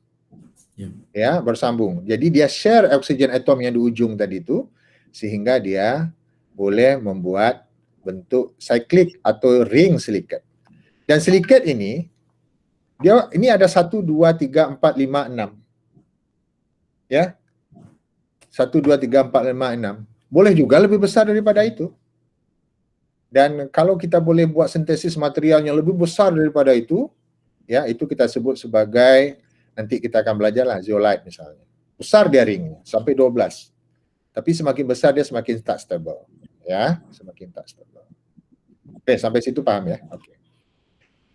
Speaker 1: Ya, bersambung. Jadi dia share oxygen atom yang di ujung tadi itu, sehingga dia boleh membuat bentuk cyclic atau ring silikat. Dan silikat ini, dia ini ada 1, 2, 3, 4, 5, 6. Ya. 1, 2, 3, 4, 5, 6. Boleh juga lebih besar daripada itu. Dan kalau kita boleh buat sintesis material yang lebih besar daripada itu, ya, itu kita sebut sebagai, nanti kita akan belajar lah, zeolite misalnya. Besar dia ringnya, sampai 12. Tapi semakin besar dia semakin tak stable. Ya, semakin tak stable. Oke, sampai situ paham ya? Oke.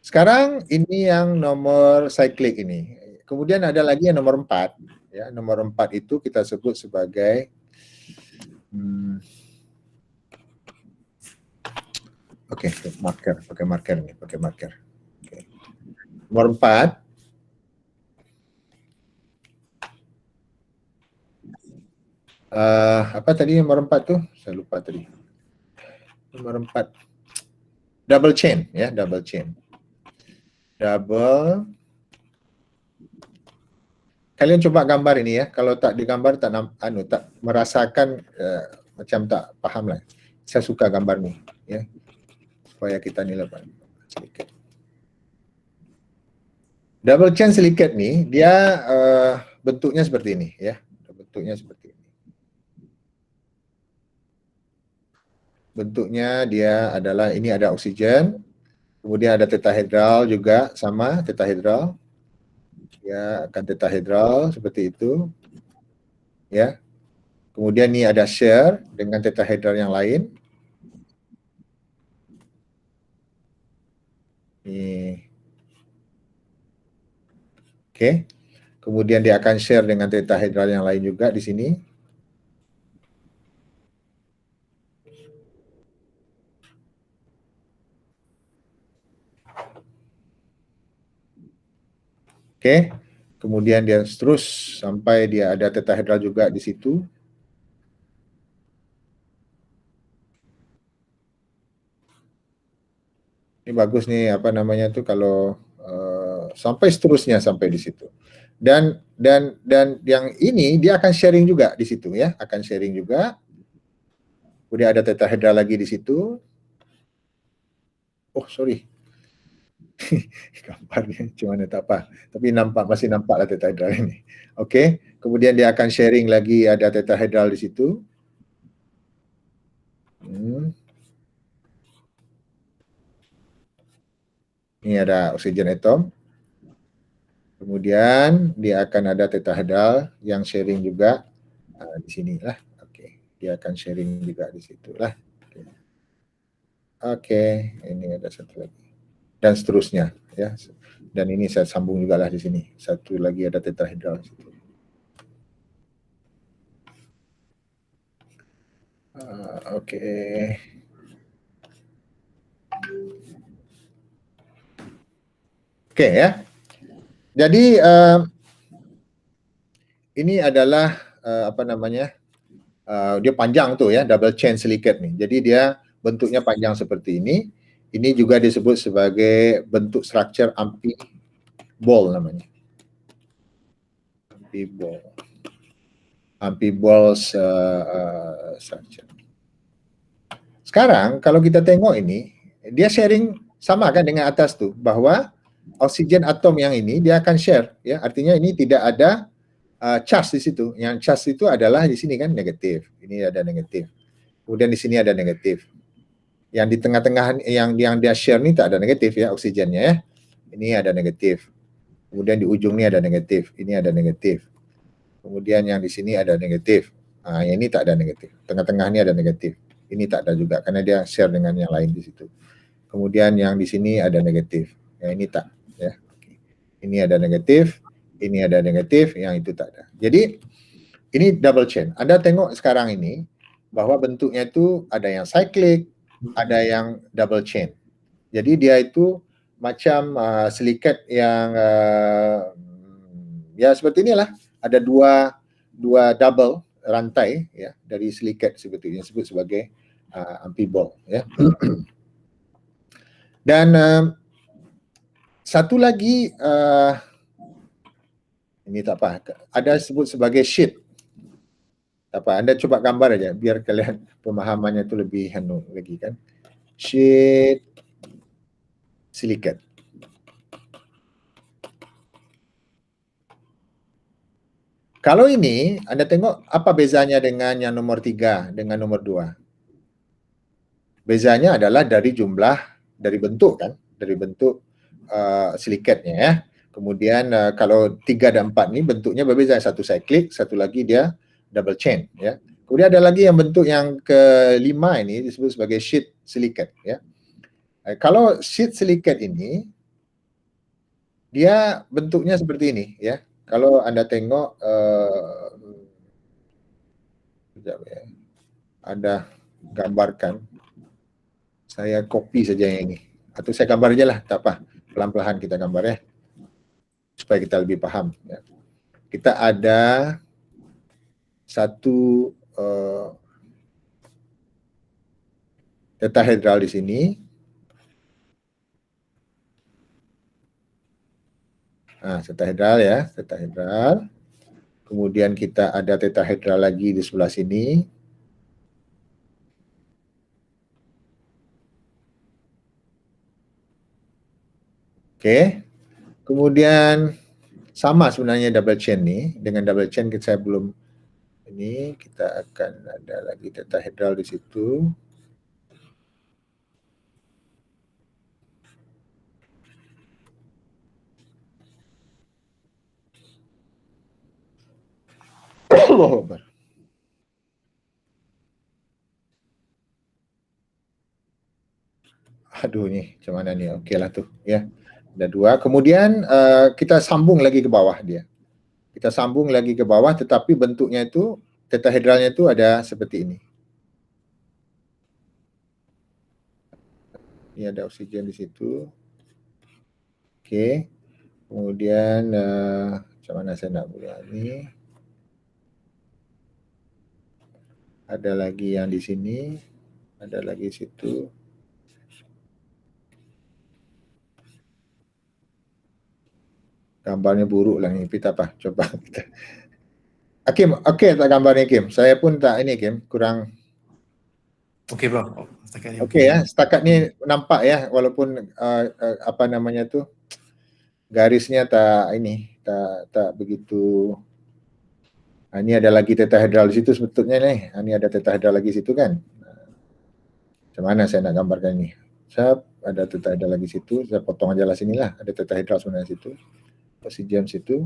Speaker 1: Sekarang ini yang nomor cyclic ini. Kemudian ada lagi yang nomor 4. Ya, nomor 4 itu kita sebut sebagai marker, pakai marker nih, pakai marker. Oke. Nomor 4. Apa tadi nomor 4 tuh? Saya lupa tadi. Nomor 4. Double chain, ya, double chain. Double. Kalian coba gambar ini ya. Kalau tak digambar tak merasakan macam tak paham lah. Saya suka gambar ni, ya. Supaya kita ni lepas sedikit. Double chain silikat ni dia bentuknya seperti ini, ya. Bentuknya seperti ini. Bentuknya dia adalah, ini ada oksigen, kemudian ada tetrahedral juga, sama tetrahedral. Ya, akan tetrahedral seperti itu. Ya. Kemudian ni ada share dengan tetrahedral yang lain. Ni. Okey. Kemudian dia akan share dengan tetrahedral yang lain juga di sini. Oke, kemudian dia terus sampai dia ada tetrahedral juga di situ. Ini bagus nih, apa namanya tuh kalau sampai seterusnya sampai di situ. Dan yang ini dia akan sharing juga di situ ya, akan sharing juga. Kemudian ada tetrahedral lagi di situ. Oh, sorry. Gambarnya cuma tak apa, tapi masih nampak lah tetrahedral ini. Okey, kemudian dia akan sharing lagi, ada tetrahedral di situ. Ini ada oksigen atom. Kemudian dia akan ada tetrahedral yang sharing juga di sini lah. Oke, dia akan sharing juga di situ lah. Oke, ini ada satu lagi dan seterusnya ya. Dan ini saya sambung juga lah di sini. Satu lagi ada tetrahedral di situ. Oke. Oke ya. Jadi ini adalah apa namanya? Dia panjang tuh ya, double chain silicate nih. Jadi dia bentuknya panjang seperti ini. Ini juga disebut sebagai bentuk structure amphi-ball namanya. Amphi-ball. Amphi-ball structure. Sekarang kalau kita tengok ini, dia sharing sama kan dengan atas tuh, bahwa oksigen atom yang ini dia akan share ya. Artinya ini tidak ada charge di situ. Yang charge itu adalah di sini kan negatif. Ini ada negatif. Kemudian di sini ada negatif. Yang di tengah-tengah yang dia share ini tak ada negatif ya, oksigennya ya. Ini ada negatif. Kemudian di ujung ini ada negatif. Ini ada negatif. Kemudian yang di sini ada negatif. Yang ini tak ada negatif. Tengah-tengah ini ada negatif. Ini tak ada juga karena dia share dengan yang lain di situ. Kemudian yang di sini ada negatif. Yang ini tak ya. Ini ada negatif. Ini ada negatif, yang itu tak ada. Jadi ini double chain. Anda tengok sekarang ini bahwa bentuknya itu ada yang cyclic, ada yang double chain. Jadi dia itu macam silikat yang ya seperti inilah. Ada dua double rantai ya dari silikat sebetulnya disebut sebagai amphi-ball ya. Dan satu lagi ini tak apa, ada disebut sebagai sheet. Tak apa, Anda coba gambar aja biar kalian pemahamannya itu lebih lagi kan. Sheet silikat. Kalau ini Anda tengok apa bezanya dengan yang nomor 3 dengan nomor 2. Bezanya adalah dari jumlah, dari bentuk kan, dari bentuk silikatnya ya. Kemudian kalau 3 dan 4 ni bentuknya berbeza, satu cyclic, satu lagi dia double chain ya. Kemudian ada lagi yang bentuk yang kelima ini disebut sebagai sheet silikat ya. Kalau sheet silikat ini dia bentuknya seperti ini ya. Kalau Anda tengok sekejap ya. Ada gambarkan. Saya copy saja yang ini. Atau saya gambar aja lah, tak apa. Pelan-pelan kita gambar ya. Supaya kita lebih paham. Ya. Kita ada satu tetrahedral di sini. Tetrahedral ya, tetrahedral. Kemudian kita ada tetrahedral lagi di sebelah sini. Oke. Kemudian sama sebenarnya double chain nih. Dengan double chain saya belum ini, kita akan ada lagi tetrahedral di situ. Aduh nih, macam mana nih? Okey lah tuh ya. Ada 2. Kemudian kita sambung lagi ke bawah dia. Kita sambung lagi ke bawah tetapi bentuknya itu, tetrahedralnya itu ada seperti ini. Ini ada oksigen di situ. Okey. Kemudian macam mana saya nak buat ni? Ada lagi yang di sini, ada lagi di situ. Gambarnya buruk lah ni, tapi tak apa, coba kita. Hakim, okey tak gambarnya Kim? Saya pun tak ini Kim, kurang.
Speaker 5: Okey bro. Setakat ni.
Speaker 1: Okey ya, setakat ni nampak ya, walaupun apa namanya tu, garisnya tak ini, tak begitu. Ini ada lagi tetrahedral di situ sebetulnya nih. Ini ada tetrahedral lagi situ kan. Macam mana saya nak gambarkan ni? Ada tetrahedral lagi situ, saya potong aja lah sinilah, ada tetrahedral sebenarnya situ, oksigen situ.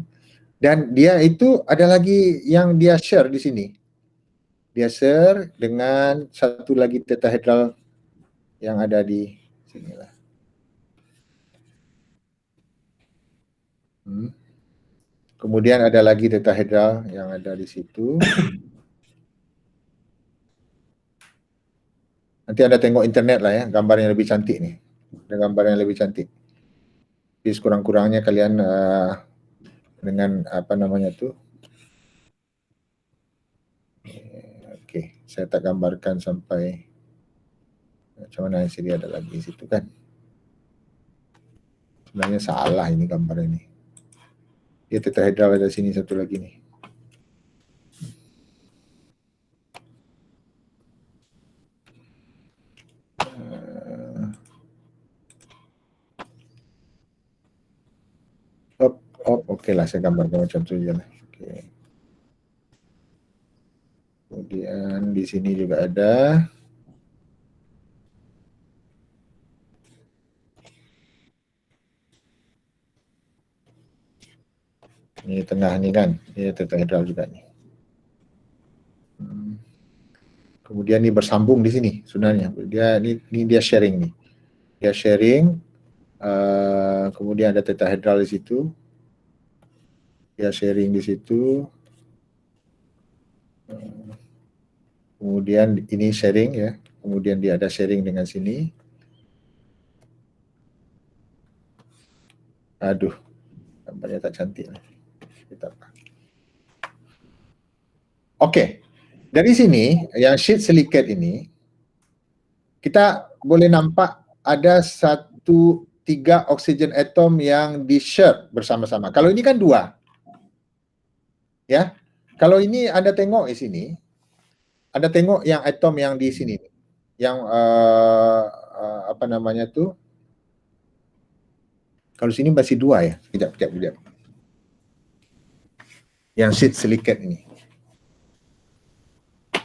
Speaker 1: Dan dia itu ada lagi yang dia share di sini. Dia share dengan satu lagi tetrahedral yang ada di sinilah. Kemudian ada lagi tetrahedral yang ada di situ. Nanti Anda tengok internet lah ya, gambar yang lebih cantik ni. Ada gambar yang lebih cantik. Tapi sekurang-kurangnya kalian dengan apa namanya tu. Okey, saya tak gambarkan sampai macam mana sini ada lagi situ kan. Sebenarnya salah ini gambar ini. Dia tetrahedral ada sini satu lagi ni. Okeylah saya gambarkan macam tu je lah. Okay. Kemudian di sini juga ada. Ini tengah ni kan, dia tetrahedral juga ni. Kemudian ni bersambung di sini sebenarnya. Dia ni dia sharing ni. Dia sharing. Kemudian ada tetrahedral di situ. Dia sharing di situ. Kemudian ini sharing ya. Kemudian dia ada sharing dengan sini. Aduh, gambarnya tak cantik lah. Okey. Dari sini yang sheet silicate ini kita boleh nampak ada 3 oksigen atom yang di-share bersama-sama. Kalau ini kan 2. Ya. Kalau ini Anda tengok di sini, Anda tengok yang atom yang di sini. Yang apa namanya tu? Kalau sini masih 2 ya. Kejap. Yang sheet silicate ini.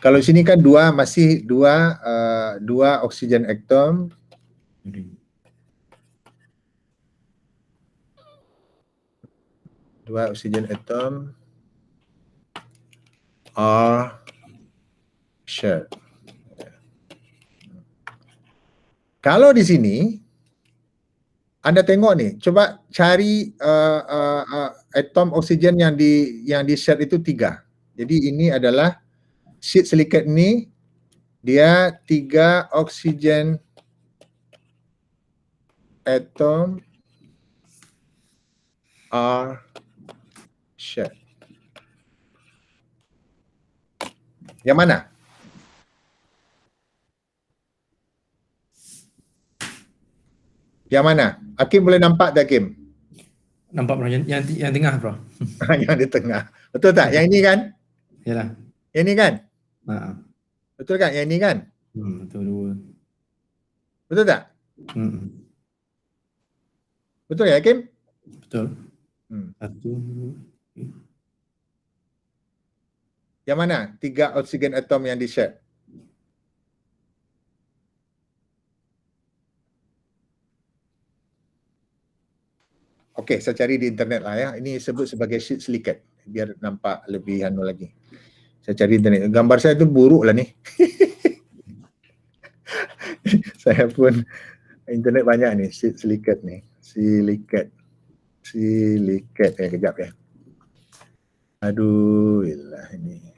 Speaker 1: Kalau sini kan 2 masih 2 oksigen atom. 2 oksigen atom are shared. Kalau di sini Anda tengok ni, coba cari atom oksigen yang di share itu 3. Jadi ini adalah sheet silicate ni, dia 3 oksigen atom are shared. Yang mana? Yang mana? Hakim boleh nampak tak, Hakim?
Speaker 5: Nampak bro, yang tengah bro.
Speaker 1: Yang di tengah. Betul tak? Yang ini kan?
Speaker 5: Yalah.
Speaker 1: Yang ini kan?
Speaker 5: Ha.
Speaker 1: Betul kan? Yang ini kan?
Speaker 5: Betul 2.
Speaker 1: Betul tak? Betul ya, Hakim?
Speaker 5: Betul. 1.
Speaker 1: Yang mana? 3 oksigen atom yang di-share. Okey, saya cari di internet lah ya. Ini sebut sebagai sheet silicate. Biar nampak lebih anu lagi. Saya cari internet. Gambar saya tu buruk lah ni. Saya pun internet banyak ni. Sheet silicate ni. Silicate. Kejap ya. Aduh, ilah ini.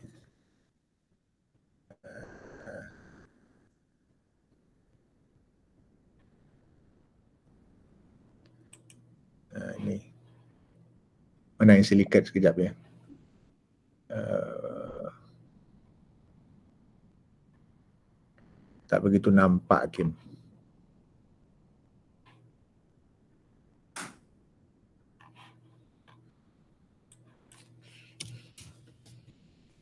Speaker 1: Ini. Mana yang silicate sekejap ya. Tak begitu nampak, Kim.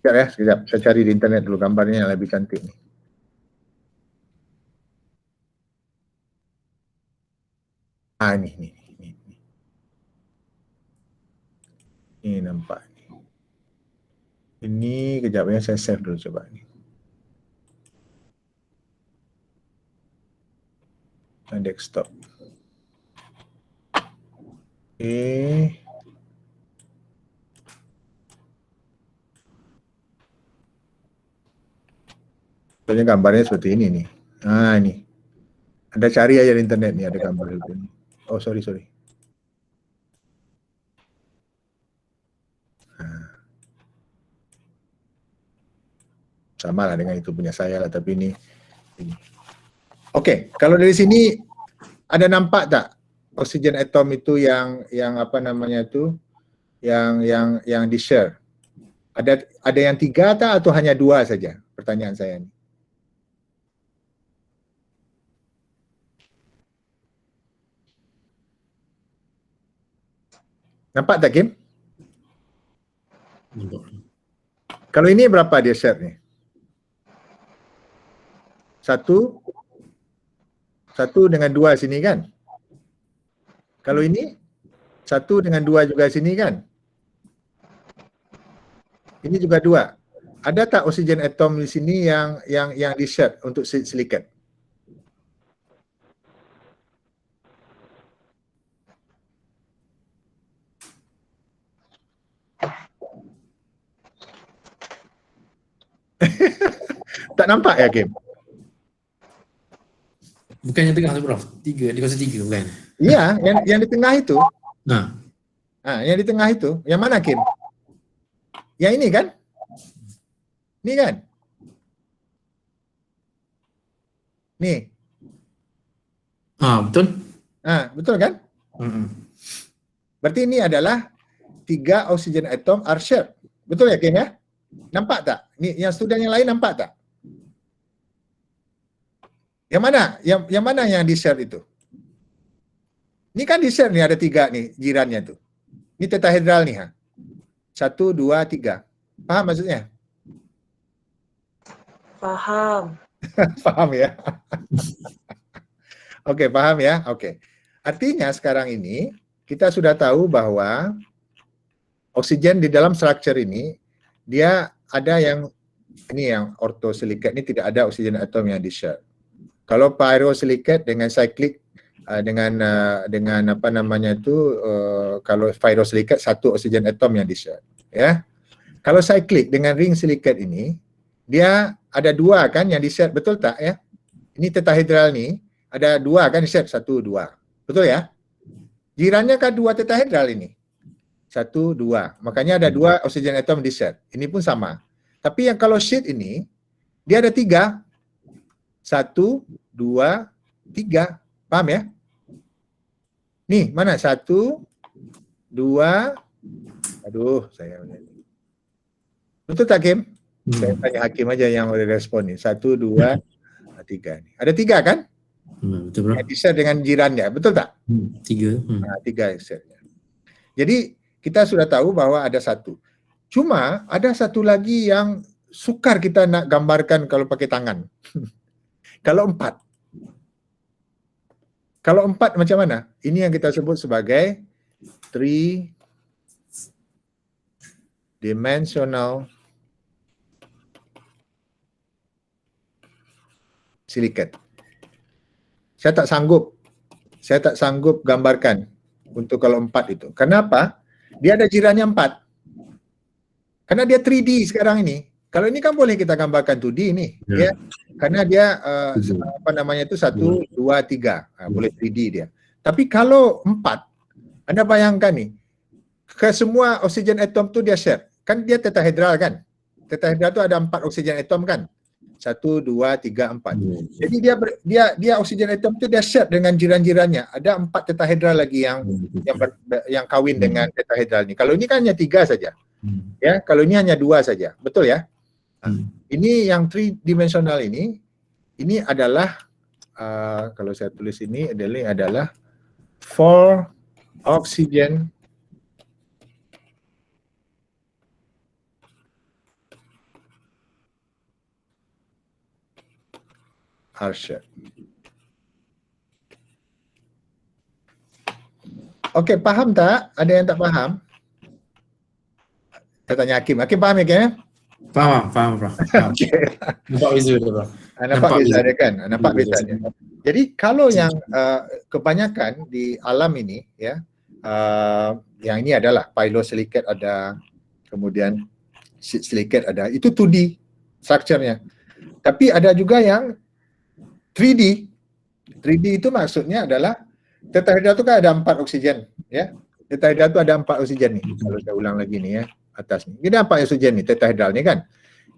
Speaker 1: Sekejap ya, sekejap. Saya cari di internet dulu gambarnya yang lebih cantik ni. Ni. Ni nampak ni. Ini kejap ya, saya save dulu coba ni. Desktop. Okay. Sebenarnya gambarnya seperti ini nih. Nah, ini. Anda cari aja di internet nih, ada gambar seperti ini. Oh, sorry. Sama lah dengan itu punya saya lah, tapi ini. Oke, kalau dari sini ada nampak tak oksigen atom itu yang apa namanya itu yang di share? Ada yang 3 tak atau hanya 2 saja? Pertanyaan saya ini. Nampak tak, Kim?
Speaker 5: Nampak.
Speaker 1: Kalau ini berapa dia share nih? 1 dengan 2 sini kan? Kalau ini 1 dengan 2 juga sini kan? Ini juga 2. Ada tak oksigen atom di sini yang di share untuk silikat? Tak nampak ya, Kim?
Speaker 5: Bukan yang tengah tu Prof. 3, di kuasa 3 bukan?
Speaker 1: Iya, yang di tengah itu.
Speaker 5: Nah,
Speaker 1: Yang di tengah itu. Yang mana, Kim? Yang ini kan? Ini kan? Nih.
Speaker 5: betul?
Speaker 1: Betul kan?
Speaker 5: Mm-mm.
Speaker 1: Berarti ini adalah 3 oksigen atom are shared. Betul ya, Kim ya? Nampak tak? Nih, yang student yang lain nampak tak? Yang mana? Yang mana yang di-share itu? Ini kan di-share nih, ada 3 nih jirannya tuh. Ini tetahedral nih. 1, 2, 3. Paham maksudnya?
Speaker 2: Faham.
Speaker 1: Paham ya? Oke, paham ya? Oke. Artinya sekarang ini kita sudah tahu bahwa oksigen di dalam structure ini dia ada yang ini yang orthosilikat ini tidak ada oksigen atom yang di-share. Kalau pyrosilikat dengan cyclic dengan apa namanya itu kalau pyrosilikat 1 oksigen atom yang di-share, ya. Kalau cyclic dengan ring silikat ini dia ada 2 kan yang di-share, betul tak ya? Ini tetahedral nih ada 2 kan di-share, 1, 2. Betul ya? Jirannya kan 2 tetahedral ini. 1, 2. Makanya ada 2 oksigen atom di-share. Ini pun sama. Tapi yang kalau sheet ini dia ada 3. 1, 2, 3. Paham ya? Nih, mana? 1, 2. Aduh, saya. Betul tak, Kim? Saya tanya Hakim aja yang boleh respon nih. 1, 2, 3 nih. Ada 3 kan?
Speaker 5: Betul Prof.
Speaker 1: Yang di-share dengan jirannya. Betul tak?
Speaker 5: 3.
Speaker 1: 3 share-nya. Jadi, kita sudah tahu bahwa ada 1. Cuma, ada 1 lagi yang sukar kita nak gambarkan kalau pakai tangan. Kalau 4. Kalau 4 macam mana? Ini yang kita sebut sebagai 3-dimensional silikat. Saya tak sanggup gambarkan untuk kalau 4 itu. Kenapa? Dia ada jirannya 4. Karena dia 3D sekarang ini. Kalau ini kan boleh kita gambarkan 2D ini, ya. Karena dia apa namanya itu 1, 2, 3. Boleh 3D dia. Tapi kalau 4, Anda bayangkan nih, ke semua oksigen atom tu dia share. Kan dia tetahedral kan? Tetahedral tu ada 4 oksigen atom kan? 1, 2, 3, 4. Jadi dia oksigen atom tu dia share dengan jiran-jirannya. Ada 4 tetahedral lagi yang kawin dengan tetahedral ni. Kalau ini kan hanya 3 saja. Ya, kalau ini hanya 2 saja. Betul ya? Ini yang 3-dimensional ini adalah kalau saya tulis ini adalah 4 oxygen are shared. Oke, paham tak? Ada yang tak paham? Saya tanya Hakim. Hakim paham ya, Kim?
Speaker 5: Paham Prof. Nampak beza dia Prof.
Speaker 1: Nampak beza dia kan? Nampak beza dia. Jadi kalau yang kebanyakan di alam ini ya, yang ini adalah phyllosilicate ada, kemudian sheet silicate ada, itu 2D structure-nya. Tapi ada juga yang 3D. 3D itu maksudnya adalah tetrahedral itu kan ada 4 oksigen ya. Tetrahedral itu ada 4 oksigen nih. Kalau saya ulang lagi nih ya, atas nih. Ini ada 4 oksigen nih tetrahedral nih kan.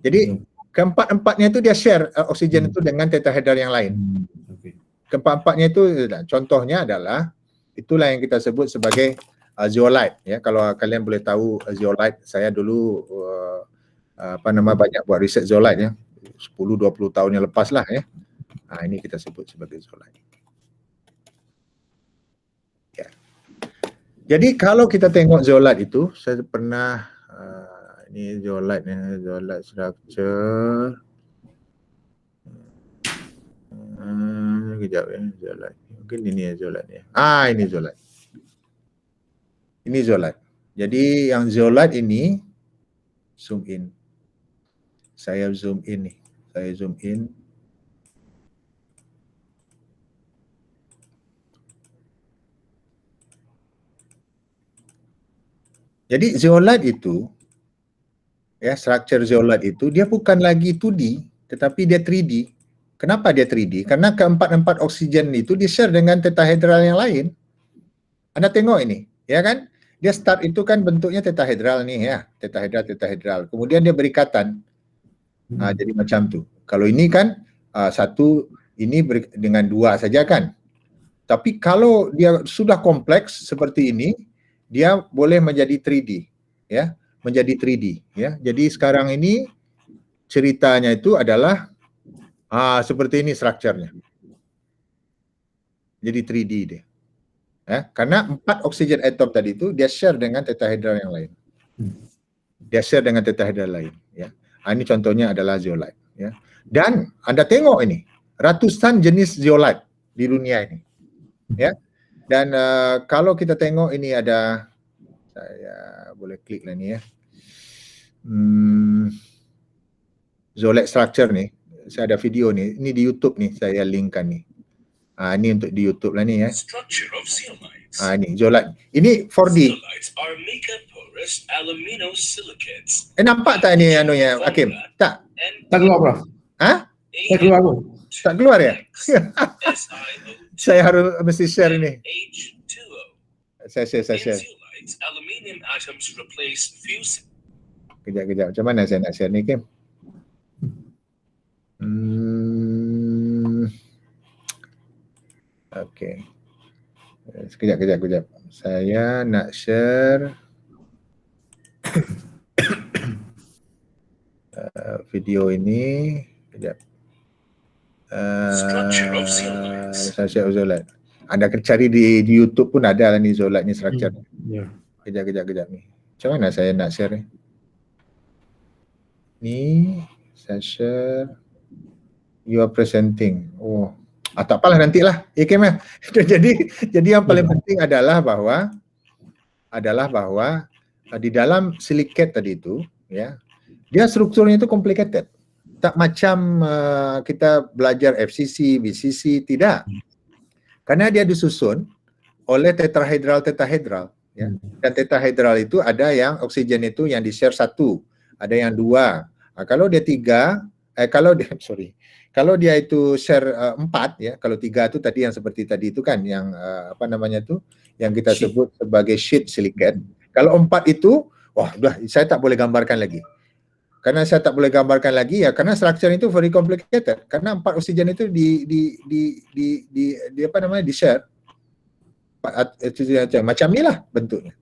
Speaker 1: Jadi keempat-empatnya itu dia share oksigen itu dengan tetrahedral yang lain. Keempat-empatnya itu contohnya adalah itulah yang kita sebut sebagai zeolite ya. Kalau kalian boleh tahu zeolite, saya dulu banyak buat riset zeolite ya. 10-20 tahun yang lepas lah ya. Nah, ini kita sebut sebagai zeolite. Ya. Jadi kalau kita tengok zeolite itu, saya pernah ini zeolite structure. Kejap ya, zeolite. Mungkin ini ya zeolite ya. Ini zeolite. Ini zeolite. Jadi yang zeolite ini zoom in. Saya zoom in nih. Saya zoom in. Jadi zeolite itu ya, structure zeolite itu dia bukan lagi 2D tetapi dia 3D. Kenapa dia 3D? Karena keempat-empat oksigen itu di-share dengan tetrahedral yang lain. Anda tengok ini, ya kan? Dia start itu kan bentuknya tetrahedral nih ya, tetrahedral. Kemudian dia berikatan. Jadi macam tu. Kalau ini kan satu ini dengan 2 saja kan. Tapi kalau dia sudah kompleks seperti ini, dia boleh menjadi 3D, ya, menjadi 3D, ya. Jadi sekarang ini ceritanya itu adalah seperti ini strukturnya. Jadi 3D dia. Ya, karena 4 oksigen atom tadi itu dia share dengan tetrahedral yang lain. Dia share dengan tetrahedral lain, ya. Ini contohnya adalah zeolite, ya. Dan Anda tengok ini, ratusan jenis zeolite di dunia ini. Ya. Dan kalau kita tengok ini ada, saya boleh klik lah ni ya. Zeolite structure ni, saya ada video ni, ini di YouTube ni, saya linkkan ni. Ini untuk di YouTube lah ni ya. Ini zeolite. Ini 4D. Nampak tak ni anunya, Hakim? Tak?
Speaker 5: Tak keluar, Prof. Tak keluar pun.
Speaker 1: Tak keluar ya? Saya harus mesti share ini. Saya share. Kejap. Macam mana saya nak share ni, Kim? Okey. Sekejap. Saya nak share video ini. Kejap. Saya share zeolite. Anda akan cari di YouTube pun ada lah ni zeolite ni structure. Kejap ni. Macam mana saya nak share ni? Ni saya share. You are presenting. Tak apalah nantilah. Kim ya. Jadi yang paling penting adalah bahwa di dalam silicate tadi itu ya, dia strukturnya itu complicated. Tak macam kita belajar FCC, BCC, tidak. Karena dia disusun oleh tetrahedral ya. Dan tetrahedral itu ada yang oksigen itu yang di-share 1, ada yang 2. Kalau dia 3, kalau dia itu share 4 ya, kalau 3 itu tadi yang seperti tadi itu kan yang yang kita sebut sebagai sheet silicate. Kalau 4 itu, saya tak boleh gambarkan lagi. Karena saya tak boleh gambarkan lagi ya, karena structure itu very complicated. Karena 4 oksigen itu di share macam inilah bentuknya.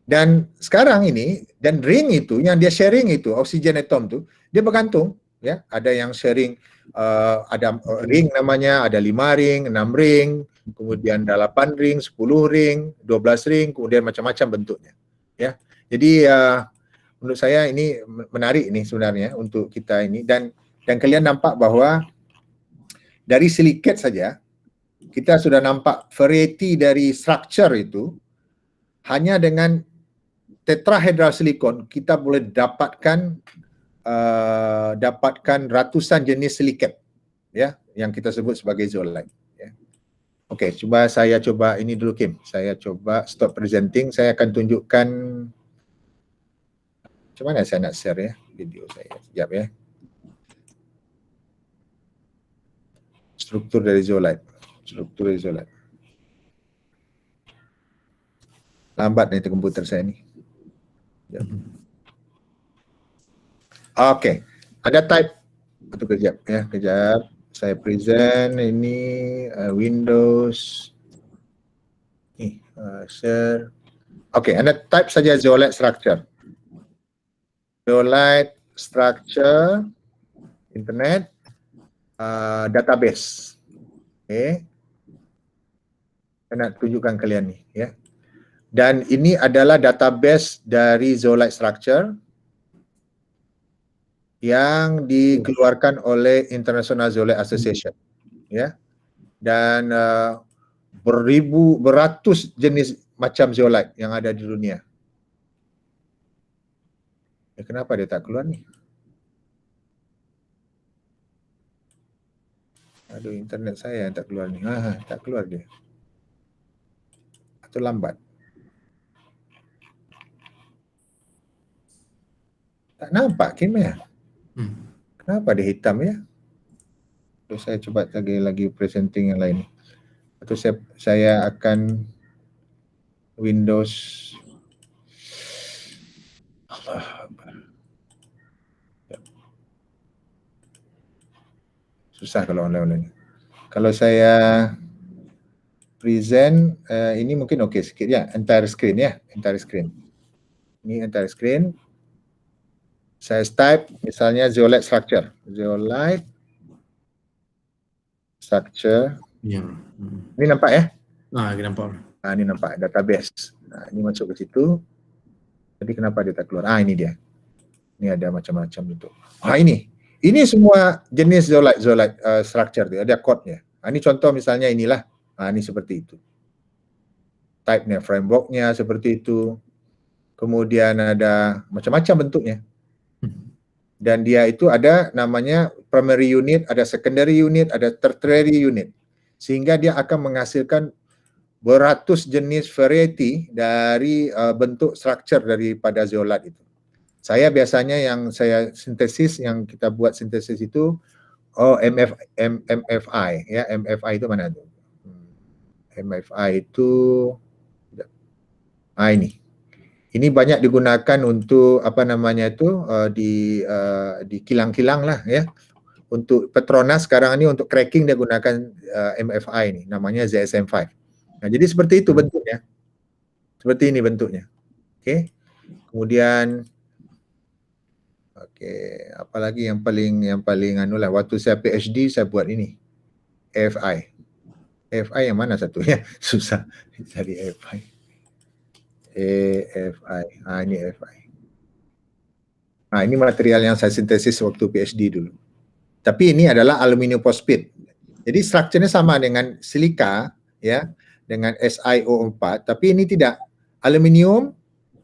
Speaker 1: Dan sekarang ini, dan ring itu yang dia sharing itu oksigen atom tu dia bergantung ya. Ada yang sharing ada ring namanya, ada 5 ring, 6 ring, kemudian 8 ring, 10 ring, 12 ring, kemudian macam-macam bentuknya ya. Jadi menurut saya ini menarik nih sebenarnya untuk kita ini, dan kalian nampak bahwa dari silicate saja kita sudah nampak variety dari structure itu. Hanya dengan tetrahedral silikon kita boleh dapatkan ratusan jenis silicate ya, yang kita sebut sebagai zeolite. Ya. Oke, saya coba ini dulu Kim. Saya coba stop presenting. Saya akan tunjukkan. Macam mana saya nak share ya video saya. Sekejap ya. Struktur dari zeolite. Struktur dari zeolite. Lambat nih komputer saya ni. Oke, ada type. Atau kejap ya, kejap. Saya present ini Windows. Nih, share. Oke, Anda type saja zeolite structure. Zeolite structure internet database. Oke. Saya nak tunjukkan kalian nih ya. Dan ini adalah database dari zeolite structure yang dikeluarkan oleh International Zeolite Association, ya. Dan beratus jenis macam zeolite yang ada di dunia. Kenapa dia tak keluar nih? Aduh, internet saya yang tak keluar nih. Tak keluar dia. Atau lambat. Tak nampak Kim ya? Kenapa dia hitam ya? Terus saya coba lagi presenting yang lain. Atau saya akan Windows. Allah. Susah kalau online. Kalau saya present, ini mungkin okey sikit ya. Entire screen ya. Entire screen. Ini entire screen. Saya type misalnya zeolite structure. Zeolite structure.
Speaker 5: Ya.
Speaker 1: Ini nampak ya?
Speaker 5: Ini nampak.
Speaker 1: Ini nampak database. Ini masuk ke situ. Jadi kenapa dia tak keluar? Ini dia. Ini ada macam-macam bentuk. Ini. Ini semua jenis zeolite structure dia. Ada code-nya. Ini contoh misalnya inilah. Ini seperti itu. Type-nya, framework-nya seperti itu. Kemudian ada macam-macam bentuknya. Dan dia itu ada namanya primary unit, ada secondary unit, ada tertiary unit. Sehingga dia akan menghasilkan beratus jenis variety dari bentuk structure daripada zeolite itu. Saya biasanya yang saya sintesis, yang kita buat sintesis itu MFI ya. MFI itu mana tuh? MFI itu ini banyak digunakan untuk apa namanya itu di kilang-kilang lah ya. Untuk Petronas sekarang ini untuk cracking dia gunakan MFI ini, namanya ZSM5. Nah, jadi seperti itu bentuknya. Seperti ini bentuknya. Oke. Kemudian apalagi yang paling anulah, waktu saya PhD saya buat ini. AFI. AFI yang mana satunya? Susah cari AFI. AFI. Ini AFI. Ini material yang saya sintesis waktu PhD dulu. Tapi ini adalah aluminium phosphate. Jadi strukturnya sama dengan silika ya, dengan SiO4, tapi ini tidak. Aluminium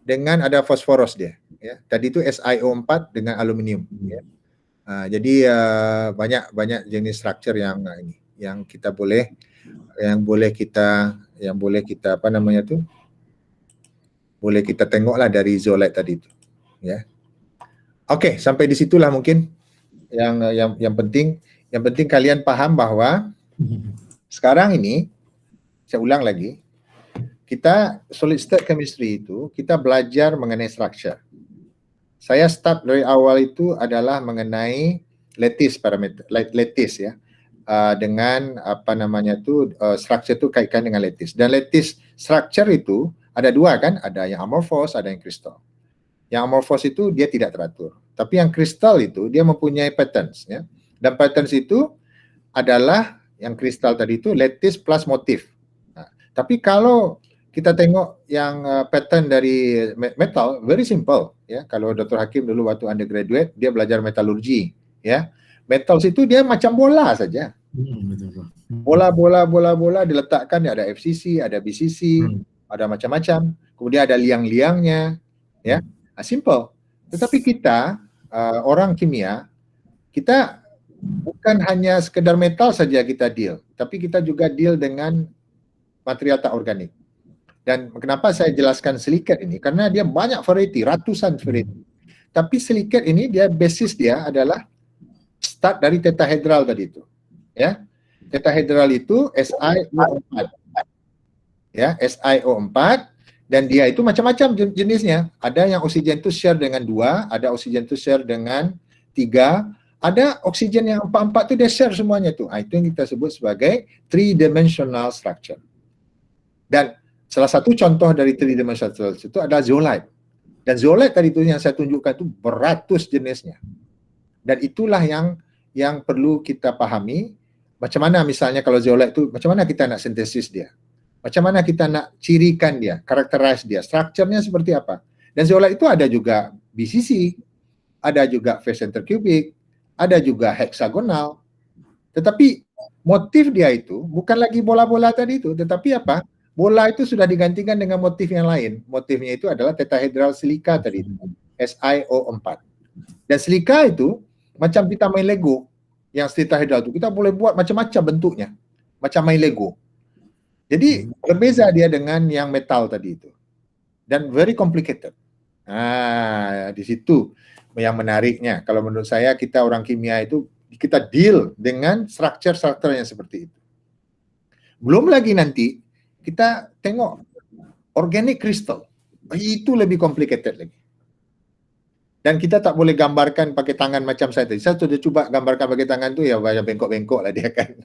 Speaker 1: dengan ada fosforos dia ya. Tadi itu SiO4 dengan aluminium ya. Jadi banyak jenis struktur yang ini yang kita boleh kita apa namanya tuh? Boleh kita tengoklah dari zeolite tadi itu ya. Oke, sampai di situlah mungkin yang penting kalian paham bahwa sekarang ini saya ulang lagi, kita solid state chemistry itu kita belajar mengenai structure. Saya start dari awal itu adalah mengenai lattice parameter, lattice ya, dengan apa namanya itu structure itu kaitkan dengan lattice. Dan lattice structure itu ada dua kan, ada yang amorphous, ada yang crystal. Yang amorphous itu dia tidak teratur, tapi yang crystal itu dia mempunyai patterns ya. Dan patterns itu adalah yang crystal tadi itu lattice plus motif. Tapi kalau kita tengok yang pattern dari metal, very simple ya. Kalau Dr. Hakim dulu waktu undergraduate dia belajar metalurgi ya. Metals itu dia macam bola saja. Bola diletakkan, ada FCC, ada BCC, ada macam-macam. Kemudian ada liang-liangnya ya. Simple. Tetapi kita orang kimia, kita bukan hanya sekedar metal saja kita deal, tapi kita juga deal dengan material tak organik. Dan kenapa saya jelaskan silicate ini? Karena dia banyak variety, ratusan variety. Tapi silicate ini basis dia adalah start dari tetrahedral tadi itu. Ya. Tetrahedral itu SiO4. Ya, SiO4 dan dia itu macam-macam jenisnya. Ada yang oksigen itu share dengan 2, ada oksigen itu share dengan 3, ada oksigen yang 4 itu dia share semuanya tuh. Itu yang kita sebut sebagai three-dimensional structure. Dan salah satu contoh dari three-dimensional structure itu adalah zeolite. Dan zeolite tadi itu yang saya tunjukkan itu beratus jenisnya. Dan itulah yang perlu kita pahami. Macam mana misalnya kalau zeolite itu, macam mana kita nak sintesis dia? Macam mana kita nak cirikan dia, karakterize dia, strukturnya seperti apa? Dan zeolite itu ada juga BCC, ada juga face center cubic, ada juga hexagonal. Tetapi motif dia itu bukan lagi bola-bola tadi itu, tetapi apa? Bola itu sudah digantikan dengan motif yang lain. Motifnya itu adalah tetrahedral silika tadi itu, SiO4. Dan silika itu macam kita main Lego, yang tetrahedral itu kita boleh buat macam-macam bentuknya, macam main Lego. Jadi berbeza dia dengan yang metal tadi itu, dan very complicated. Di situ yang menariknya. Kalau menurut saya kita orang kimia itu kita deal dengan struktur-struktur yang seperti itu. Belum lagi nanti kita tengok organic crystal, itu lebih complicated lagi. Dan kita tak boleh gambarkan pakai tangan macam saya tadi. Saya sudah cuba gambarkan pakai tangan tu ya banyak bengkok-bengkok lah dia kan.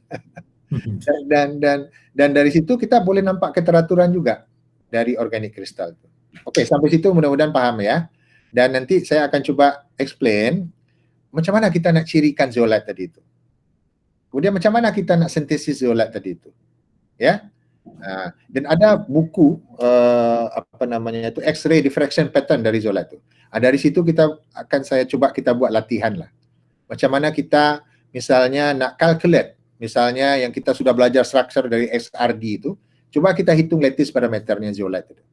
Speaker 1: dan dari situ kita boleh nampak keteraturan juga dari organic crystal itu. Okey, sampai situ mudah-mudahan paham ya. Dan nanti saya akan coba explain macam mana kita nak cirikan zeolite tadi itu. Kemudian macam mana kita nak sintesis zeolite tadi itu. Ya. Dan ada buku X-ray diffraction pattern dari zeolite itu. Dari situ saya coba kita buat latihan lah. Macam mana kita misalnya nak calculate, misalnya yang kita sudah belajar structure dari XRD itu, coba kita hitung lattice parameternya zeolite itu.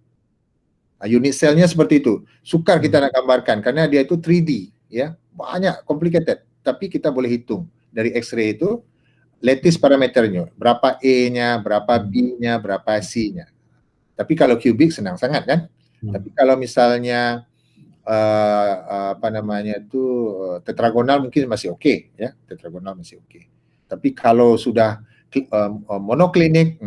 Speaker 1: Unit cell-nya seperti itu. Sukar kita nak gambarkan karena dia itu 3D, ya. Banyak complicated, tapi kita boleh hitung dari X-ray itu lattice parameternya, berapa A-nya, berapa B-nya, berapa C-nya. Tapi kalau cubic senang sangat kan? Tapi kalau misalnya tetragonal mungkin masih okey ya, tetragonal masih okey. Tapi kalau sudah monoklinik,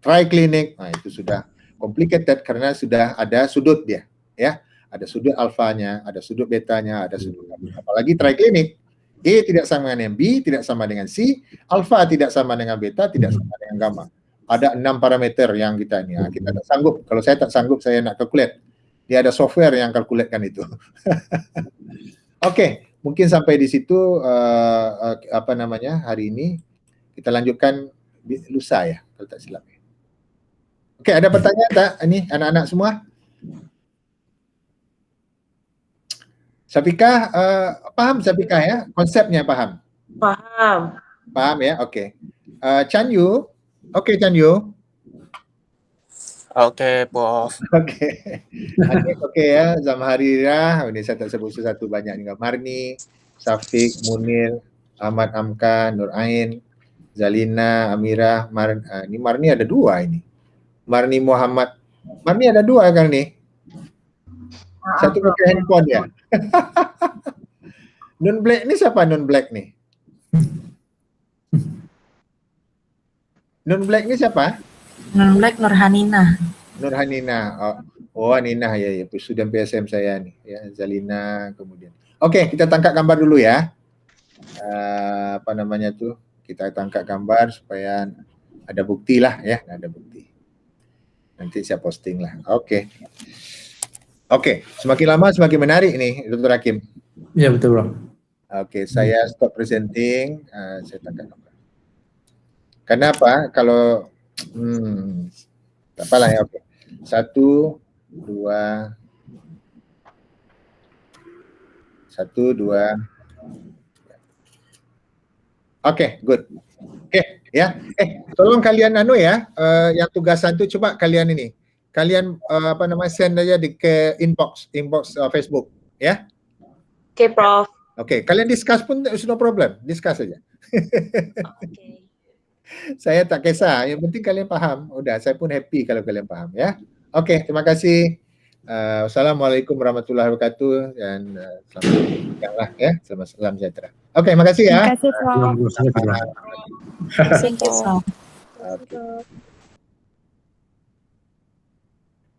Speaker 1: triklinik, itu sudah complicated karena sudah ada sudut dia ya, ada sudut alfanya, ada sudut betanya, ada sudut apalagi triklinik. A tidak sama dengan B, tidak sama dengan C, alfa tidak sama dengan beta, tidak sama dengan gamma. Ada 6 parameter yang kita ini. Kita tak sanggup. Kalau saya tak sanggup, saya nak calculate. Dia ada software yang kalkulatkan itu. Okey, mungkin sampai di situ hari ini. Kita lanjutkan lusa ya, kalau tak silap. Okey, ada pertanyaan tak? Ini anak-anak semua? Syafiqah, paham Syafiqah ya? Konsepnya paham?
Speaker 2: Faham.
Speaker 1: Paham ya? Okey. Chan Yu. Okey Chan Yu.
Speaker 4: Okey, Prof.
Speaker 1: Okey. Okey ya, Zamharira. Ini saya tak sebut satu banyak ni. Marni, Syafiq, Munir, Ahmad Amka, Nur Ain, Zalina, Amirah, ini Marni ada 2 ini. Marni Muhammad. Marni ada 2 kan ni? Satu pakai handphone ya. Nun Black ni siapa Nun Black ni? Nun Black ni siapa?
Speaker 6: Nun Black Nurhanina.
Speaker 1: Nurhanina. Oh Nina ya, student PSM saya ni. Ya, Zalina kemudian. Okey, kita tangkap gambar dulu ya. Kita tangkap gambar supaya ada bukti lah ya, ada bukti. Nanti saya posting lah. Okey. Okey, semakin lama semakin menarik ni, Dr. Hakim.
Speaker 5: Ya betul bro.
Speaker 1: Okey, saya stop presenting, saya tangkap gambar. Kenapa? Kalau tak apalah ya, okey. 1, 2 1, 2. Okey, good. Okey, ya. Tolong kalian yang tugasan tu coba kalian ini. Kalian send aja ke inbox Facebook ya.
Speaker 2: Okay, Prof.
Speaker 1: Oke, kalian discuss pun no problem, discuss saja.
Speaker 2: Okay.
Speaker 1: Saya tak kisah, yang penting kalian paham. Udah, saya pun happy kalau kalian paham ya. Oke, terima kasih. Assalamualaikum warahmatullahi wabarakatuh dan selamat siang lah ya, selamat salam sejahtera. Oke, makasih ya.
Speaker 3: Terima kasih, Prof.
Speaker 5: Terima kasih, Prof.
Speaker 6: Thank you, Prof.
Speaker 1: Oke.